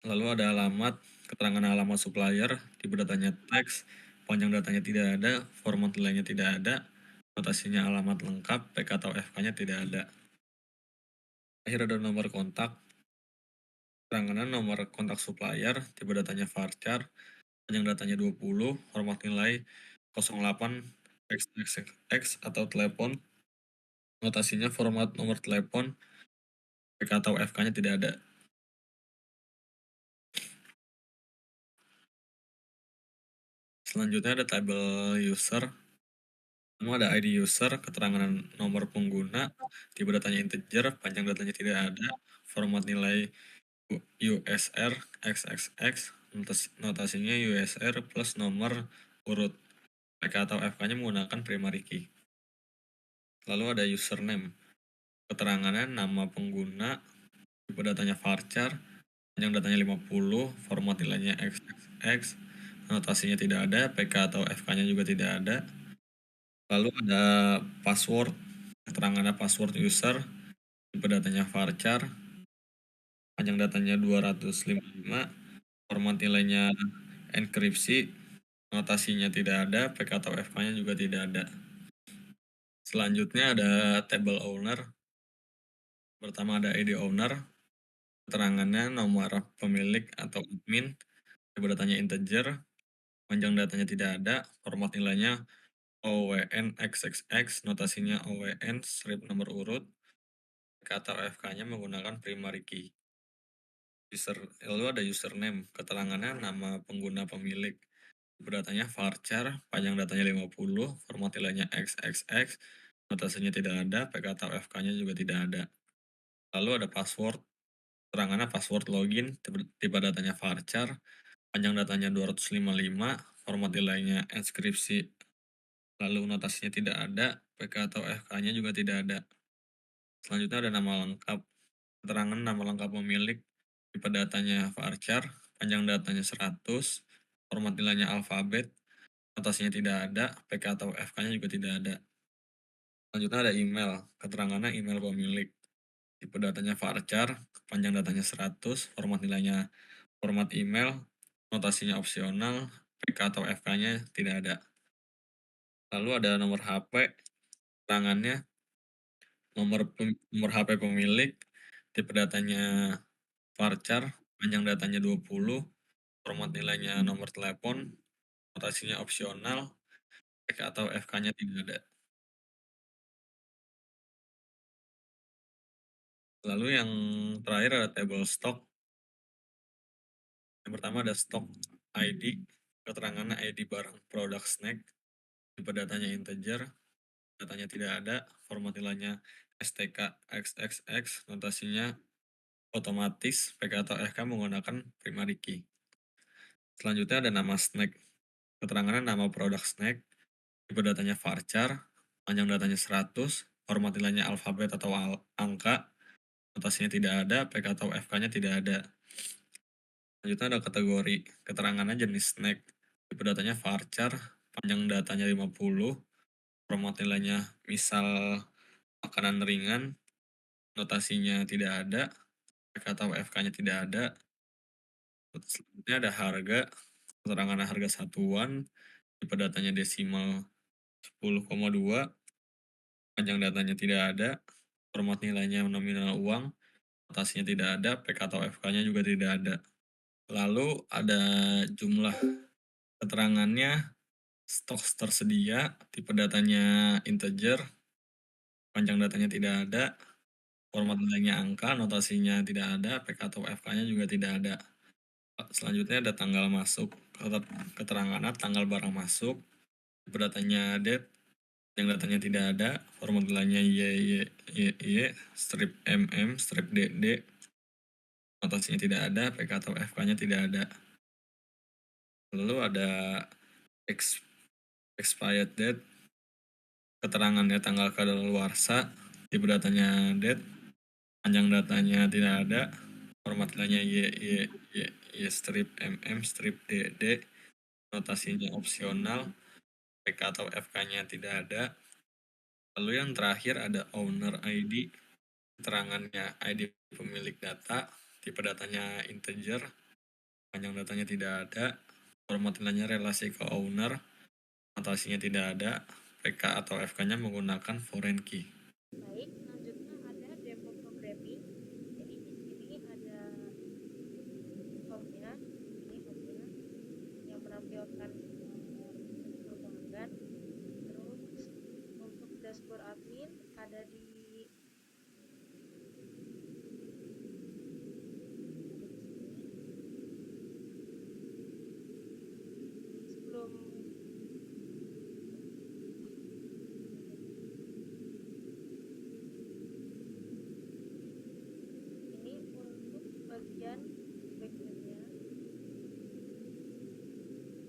Lalu ada alamat, keterangan alamat supplier, tipe datanya teks, panjang datanya tidak ada, format nilainya tidak ada, notasinya alamat lengkap, PK atau FK-nya tidak ada. Akhir ada nomor kontak, keterangan nomor kontak supplier, tipe datanya varchar, panjang datanya 20, format nilai 08 XXX atau telepon, notasinya format nomor telepon, PK atau FK-nya tidak ada. Selanjutnya ada tabel user. Semua ada ID user, keterangan nomor pengguna, tipe datanya integer, panjang datanya tidak ada, format nilai USR XXX, notasinya USR plus nomor urut, PK atau FK-nya menggunakan primary key. Lalu ada username, keterangannya nama pengguna, tipe datanya varchar, panjang datanya 50, format nilainya XXX, notasinya tidak ada, PK atau FK-nya juga tidak ada. Lalu ada password, keterangannya password user, tipe datanya varchar, panjang datanya 255, format nilainya enkripsi, notasinya tidak ada, PK atau FK-nya juga tidak ada. Selanjutnya ada table owner. Pertama ada ID owner, keterangannya nomor pemilik atau admin, tipe datanya integer, panjang datanya tidak ada, format nilainya OWN XXX, notasinya OWN, strip nomor urut, PK atau FK-nya menggunakan primary key. Lalu ada username, keterangannya nama pengguna pemilik, tipe datanya varchar, panjang datanya 50, format nilainya XXX, notasinya tidak ada, PK atau FK-nya juga tidak ada. Lalu ada password, keterangannya password login, tipe datanya varchar, panjang datanya 255, format nilainya enkripsi, lalu notasinya tidak ada, PK atau FK-nya juga tidak ada. Selanjutnya ada nama lengkap, keterangan nama lengkap pemilik, tipe datanya varchar, panjang datanya 100, format nilainya alfabet, notasinya tidak ada, PK atau FK-nya juga tidak ada. Selanjutnya ada email, keterangannya email pemilik, tipe datanya varchar, panjang datanya 100, format nilainya format email, notasinya opsional, PK atau FK-nya tidak ada. Lalu ada nomor HP, keterangannya nomor HP pemilik, tipe datanya varchar, panjang datanya 20, format nilainya nomor telepon, notasinya opsional, PK atau FK-nya tidak ada. Lalu yang terakhir ada table stock. Yang pertama ada stock ID, keterangannya ID barang produk snack, tipe datanya integer, datanya tidak ada, format nilainya STK XXX, notasinya otomatis, PK atau FK menggunakan primary key. Selanjutnya ada nama snack, keterangannya nama produk snack, tipe datanya varchar, panjang datanya 100, format nilainya alfabet atau angka, notasinya tidak ada, PK atau FK-nya tidak ada. Selanjutnya ada kategori keterangannya jenis snack. Tipe datanya varchar, panjang datanya 50, format nilainya misal makanan ringan, notasinya tidak ada, PK atau FK-nya tidak ada. Selanjutnya ada harga, keterangan harga satuan, tipe datanya desimal 10,2, panjang datanya tidak ada, format nilainya nominal uang, notasinya tidak ada, PK atau FK-nya juga tidak ada. Lalu ada jumlah keterangannya, stok tersedia, tipe datanya integer, panjang datanya tidak ada, format nilainya angka, notasinya tidak ada, PK atau FK-nya juga tidak ada. Selanjutnya ada tanggal masuk, keterangannya tanggal barang masuk, tipe datanya date, yang datanya tidak ada, format nilainya YYY, strip MM, strip DD, notasinya tidak ada, PK atau FK-nya tidak ada. Lalu ada expired date, keterangannya tanggal kadaluarsa, tipe datanya date, panjang datanya tidak ada, format nilainya Y strip MM, strip DD, notasinya opsional, PK atau FK-nya tidak ada. Lalu yang terakhir ada owner ID, keterangannya ID pemilik data, tipe datanya integer, panjang datanya tidak ada, format nilainya relasi ke owner, notasinya tidak ada, PK atau FK-nya menggunakan foreign key. Baik, selanjutnya ada demo programming. Jadi di sini ada home-nya, ini home-nya yang menampilkan pelanggan. Terus untuk dashboard admin ada di sebelum ini untuk bagian backend-nya.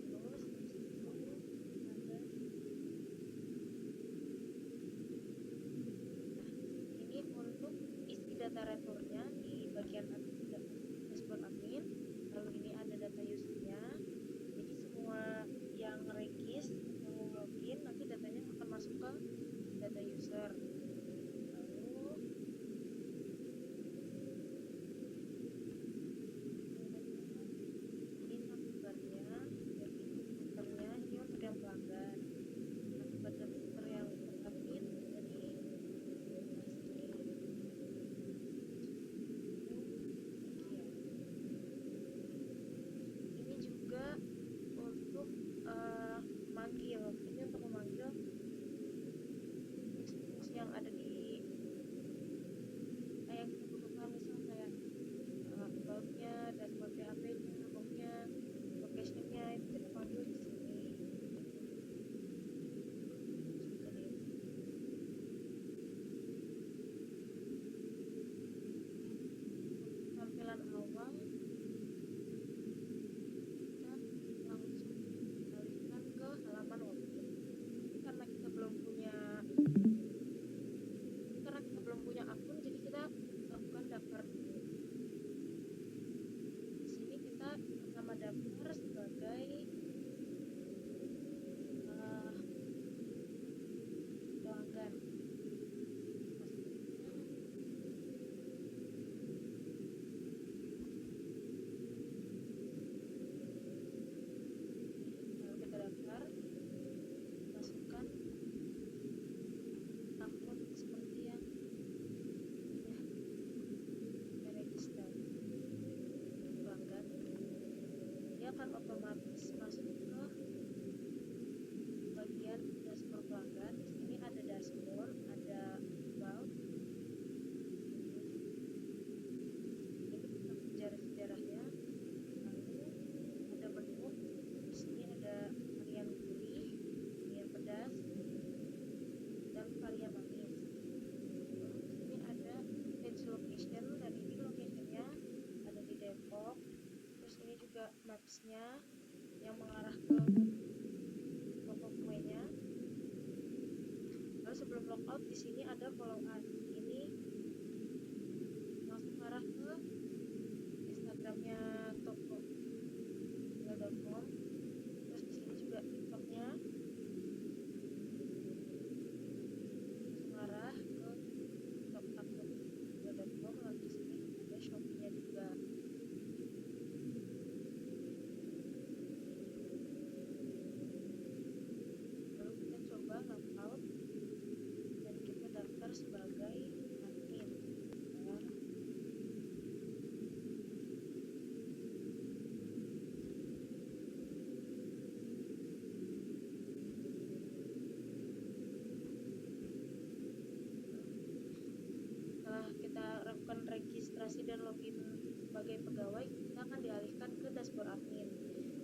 Terus di situ ada ini untuk isi data return-nya di bagian dashboard admin. Lalu ini ada data user-nya. Jadi semua yang regis, yang mau login, nanti datanya akan masuk ke data user. Lalu ini number-nya, jadi number-nya ini untuk yang pelanggan. Number yang untuk admin jadi ini juga untuk manggil, ini untuk memanggil tools yang ada di kayak kita butuhkan, misal kayak about-nya, dashboard PHP-nya, home-nya, location-nya, itu kita panggil di sini. Jadi tampilan awal kita langsung alihkan ke halaman login. Karena kita belum punya akun, jadi kita lakukan daftar dulu. Di sini kita pertama daftar sebagai pelanggan. Lalu kita daftar, masukkan akun seperti yang register pelanggan. Dia akan otomatis masuk ke bagian dashboard pelanggan. Di sini ada dashboard, ada about, ini tentang sejarah-sejarahnya. Lalu ada menu. Di sini ada varian gurih, varian pedas, dan varian manis. Lalu di sini ada page location, dan ini location-nya ada di Depok. Terus ini juga maps-nya yang mengarah ke toko kuenya. Lalu sebelum logout di sini ada follow us. Ini ke Instagramnya toko.com, terus di sini juga TikToknya, langsung arah ke tiktok.com, lalu di sini ada Shopee-nya juga. Lalu kita coba log out dan kita daftar sebagai admin. Setelah kita lakukan registrasi dan login sebagai pegawai, kita akan dialihkan ke dashboard admin.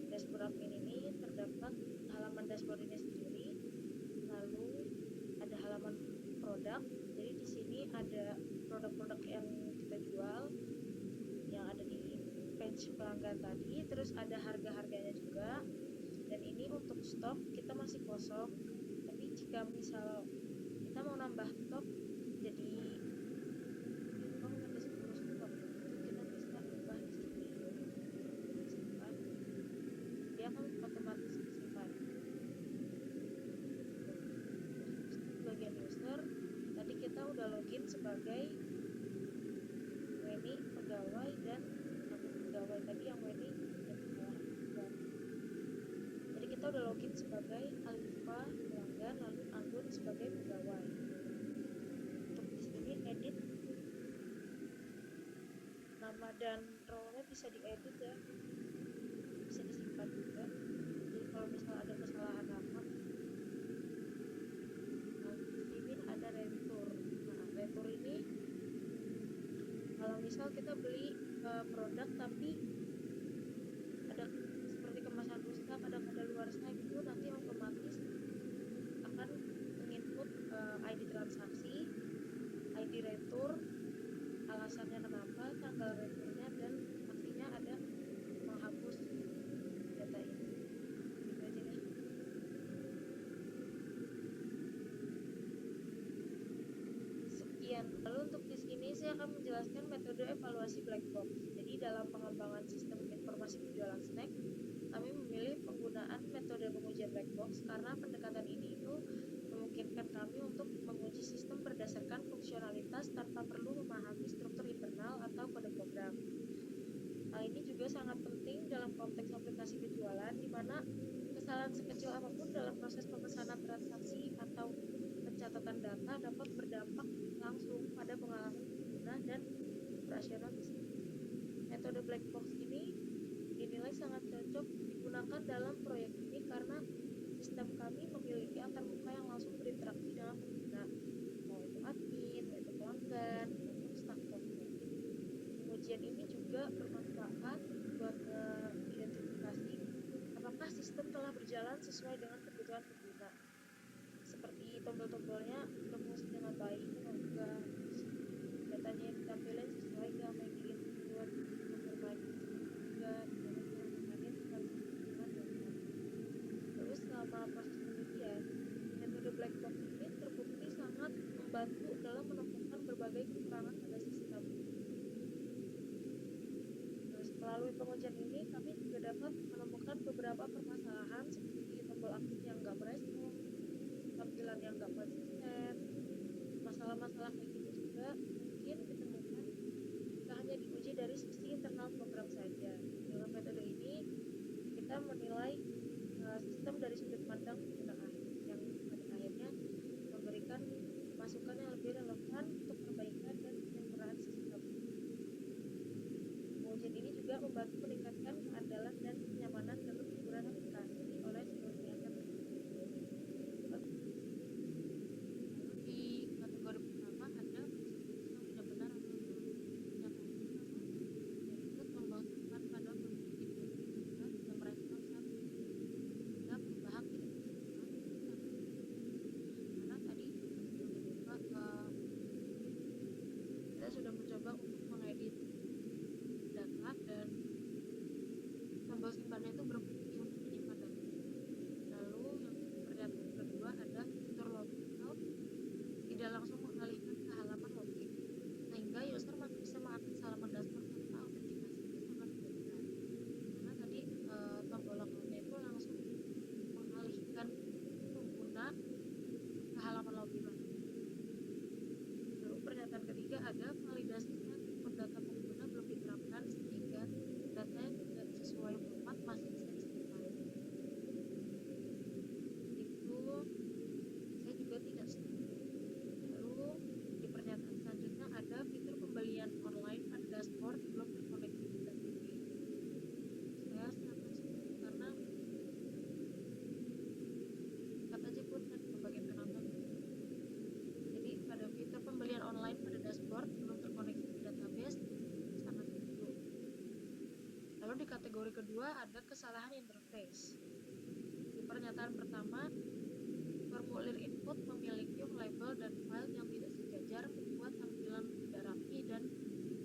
Dashboard admin ini terdapat halaman dashboard ini sendiri, lalu ada halaman produk. Jadi di sini ada produk-produk yang kita jual yang ada di page pelanggan tadi, terus ada harga-harganya juga. Dan ini untuk stok kita masih kosong, tapi jika misal kita mau nambah stok jadi ada 10 stok, itu kita bisa ubah di sini, simpan, dia akan otomatis disimpan. Bagian user tadi kita udah login sebagai Weni pegawai dan akun pegawai. Tadi yang Weni jadi kita udah login sebagai Alifa pelanggan, lalu Anggun sebagai pegawai. Untuk di sini edit nama dan role-nya bisa diedit ya, bisa disimpan juga. Jadi kalau misalnya ada kesalahan nama, di sini ada retur. Nah, retur ini kalau misal kita beli produk tapi ada seperti kemasan rusak, ada kadaluarsa gitu, nanti otomatis akan menginput ID transaksi, ID retur, alasannya kenapa, tanggal returnya, dan pastinya ada menghapus data ini. Gitu aja deh. Sekian. Lalu untuk di sini saya akan menjelaskan metode evaluasi black box. Jadi dalam pengembangan sistem informasi penjualan snack, kami memilih penggunaan metode pengujian black box karena pendekatan ini itu memungkinkan kami untuk menguji sistem berdasarkan fungsionalitas tanpa perlu memahami struktur internal atau kode program. Hal ini juga sangat penting dalam konteks aplikasi penjualan, di mana kesalahan sekecil apapun dalam proses pemesanan transaksi atau pencatatan data dapat berdampak langsung pada pengalaman pengguna dan operasional bisnis. Metode black box ini dinilai sangat cocok digunakan dalam proyek ini karena sistem kami memiliki antarmuka yang langsung berinteraksi dengan pengguna, mau itu admin, mau itu pelanggan, maupun staf toko. Pengujian ini juga bermanfaat buat mengidentifikasi apakah sistem telah berjalan sesuai dengan kebutuhan pengguna, seperti tombol-tombolnya berfungsi dengan baik atau enggak, datanya yang ditampilkan sesuai nggak sama yang diinput, informasi juga, terus selama proses penelitian, metode black box ini terbukti sangat membantu dalam menemukan berbagai kekurangan pada sistem. Terus melalui pengujian ini, kami juga dapat menemukan beberapa permasalahan seperti tombol aktif yang nggak merespon, tampilan yang nggak konsisten. Masalah-masalah kayak gitu juga mungkin ditemukan tidak hanya diuji dari sisi internal program saja. Dengan metode ini, kita menilai sistem dari sudut pandang pengguna yang pada akhirnya memberikan masukan yang lebih relevan untuk perbaikan dan penyempurnaan sistem. Pengujian ini juga membantu meningkatkan keandalan dan kenyamanan dalam penggunaan aplikasi oleh seluruh pihak. Di kategori pertama ada yang tidak benar atau salah. Yang pertama yaitu tombol tekan pada memiliki yang merespon saat sehingga perubahan tidak diterima karena tadi kita sudah mencoba untuk mengedit data dan tombol simpannya itu berfungsi untuk menyimpan data. Lalu yang kedua ada fitur login out, tidak langsung mengalihkan ke halaman login sehingga user masih bisa mengakses halaman kategori kedua ada kesalahan interface. Di pernyataan pertama, formulir input memiliki label dan file yang tidak sejajar, membuat tampilan tidak rapi dan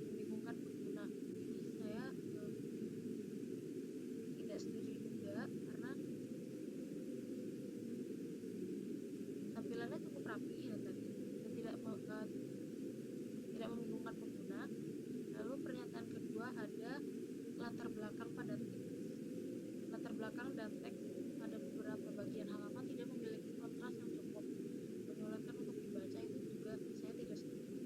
membingungkan pengguna. Ini saya tidak setuju juga, karena tampilannya cukup rapi ya tadi dan tidak membingungkan pengguna. Lalu pernyataan kedua ada latar belakang pada teks. Latar belakang dan teks pada beberapa bagian halaman tidak memiliki kontras yang cukup, menyulitkan untuk dibaca. Itu juga saya tidak setuju.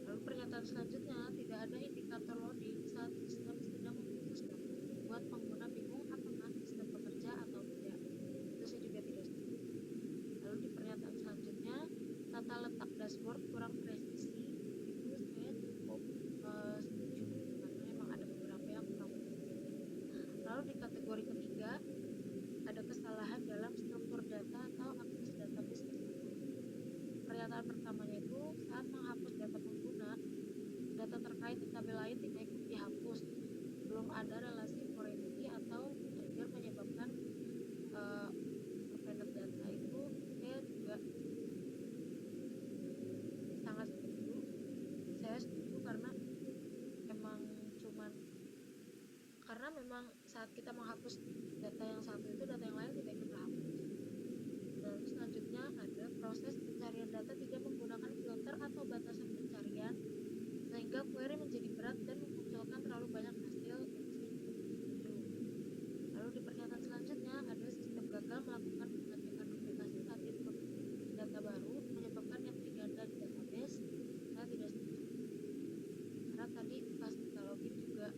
Lalu pernyataan selanjutnya, tidak ada indikator loading saat sistem sedang memutuskan, membuat pengguna bingung apakah sistem bekerja atau tidak. Itu saya juga tidak setuju. Lalu di pernyataan selanjutnya, tata letak dashboard kurang presisi. Itu saya cukup setuju, karena memang ada beberapa yang kurang presisi. Lalu di kategori ketiga, ada kesalahan dalam struktur data atau akses database tersebut. Pernyataan pertamanya itu, saat menghapus data pengguna, data terkait di tabel lain tidak ikut dihapus. Belum ada relasi forensic atau trigger menyebabkan random data. Itu saya juga sangat setuju. Saya setuju karena memang saat kita menghapus data yang satu itu, data yang lain tidak kita hapus. Lalu selanjutnya ada proses pencarian data tidak menggunakan filter atau batasan pencarian, sehingga query menjadi berat dan memunculkan terlalu banyak hasil. Lalu di pernyataan selanjutnya ada sistem gagal melakukan pengecekan duplikasi saat input data baru, menyebabkan yang diganda di database. Saya tidak setuju, karena tadi pas kita login juga,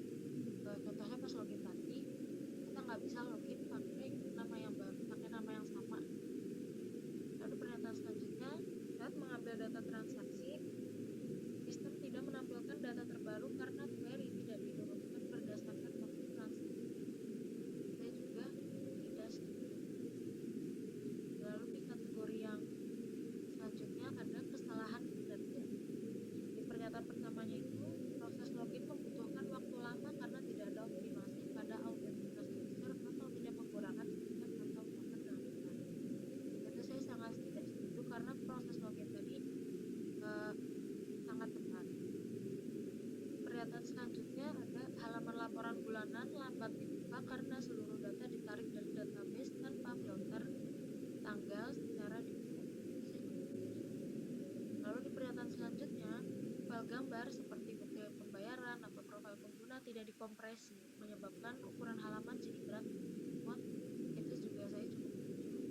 contohnya pas login tadi kita nggak bisa login pakai nama yang baru, pakai nama yang sama. Lalu pernyataan selanjutnya, saat mengambil data transaksi, sistem tidak menampilkan data terbaru karena query tidak diluruskan berdasarkan waktu transaksi. Saya juga tidak setuju. Lalu di kategori yang selanjutnya ada kesalahan kinerja. Di pernyataan pertamanya itu, proses login membutuhkan waktu lama karena tidak ada optimasi pada autentikasi user atau tidak menggunakan sistem atau token dengan benar. Itu saya sangat tidak setuju karena proses login tadi sangat tepat. Pernyataan selanjutnya ada halaman laporan bulanan lambat dibuka karena seluruh data ditarik dari database tanpa filter tanggal secara default. Lalu di pernyataan selanjutnya, file gambar seperti bukti pembayaran atau profil pengguna tidak dikompresi, menyebabkan ukuran halaman jadi berat dimuat. Itu juga saya cukup setuju.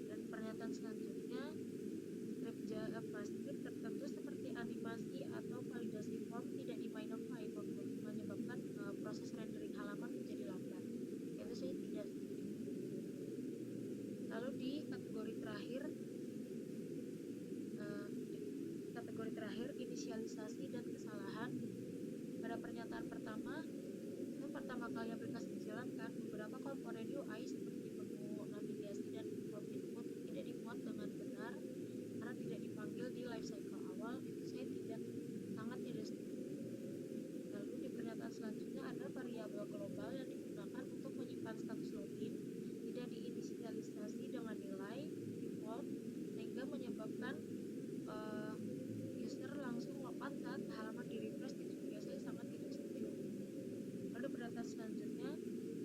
Dan pernyataan selanjutnya, script tertentu seperti animasi atau validasi form tidak diminify, menyebabkan proses rendering halaman menjadi lambat. Itu saya tidak setuju. Lalu di kategori terakhir, inisialisasi dan kesalahan. Pada pernyataan pertama kali aplikasi dijalankan, beberapa komponen UI seperti menu navigasi dan form input tidak dimuat dengan benar karena tidak dipanggil di lifecycle awal. Itu saya sangat tidak setuju. Lalu di pernyataan selanjutnya ada variabel global yang digunakan untuk menyimpan status login tidak diinisialisasi dengan nilai default, sehingga menyebabkan user langsung lompat saat halaman di refresh. Itu juga saya sangat tidak setuju. Lalu pernyataan selanjutnya,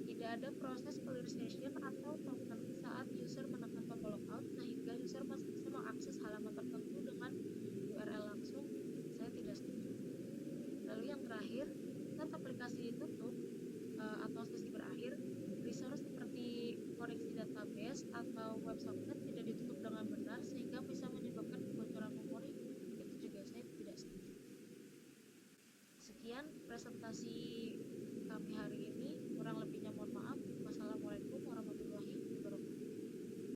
tidak ada proses clear session atau token saat user menekan tombol logout, sehingga user masih bisa mengakses halaman tertentu dengan URL langsung. Saya tidak setuju. Lalu yang terakhir, saat aplikasi ditutup atau sesi berakhir, resource seperti koneksi database atau WebSocket tidak ditutup dengan benar sehingga bisa menyebabkan kebocoran memori. Itu juga saya tidak setuju. Sekian presentasi kami hari ini.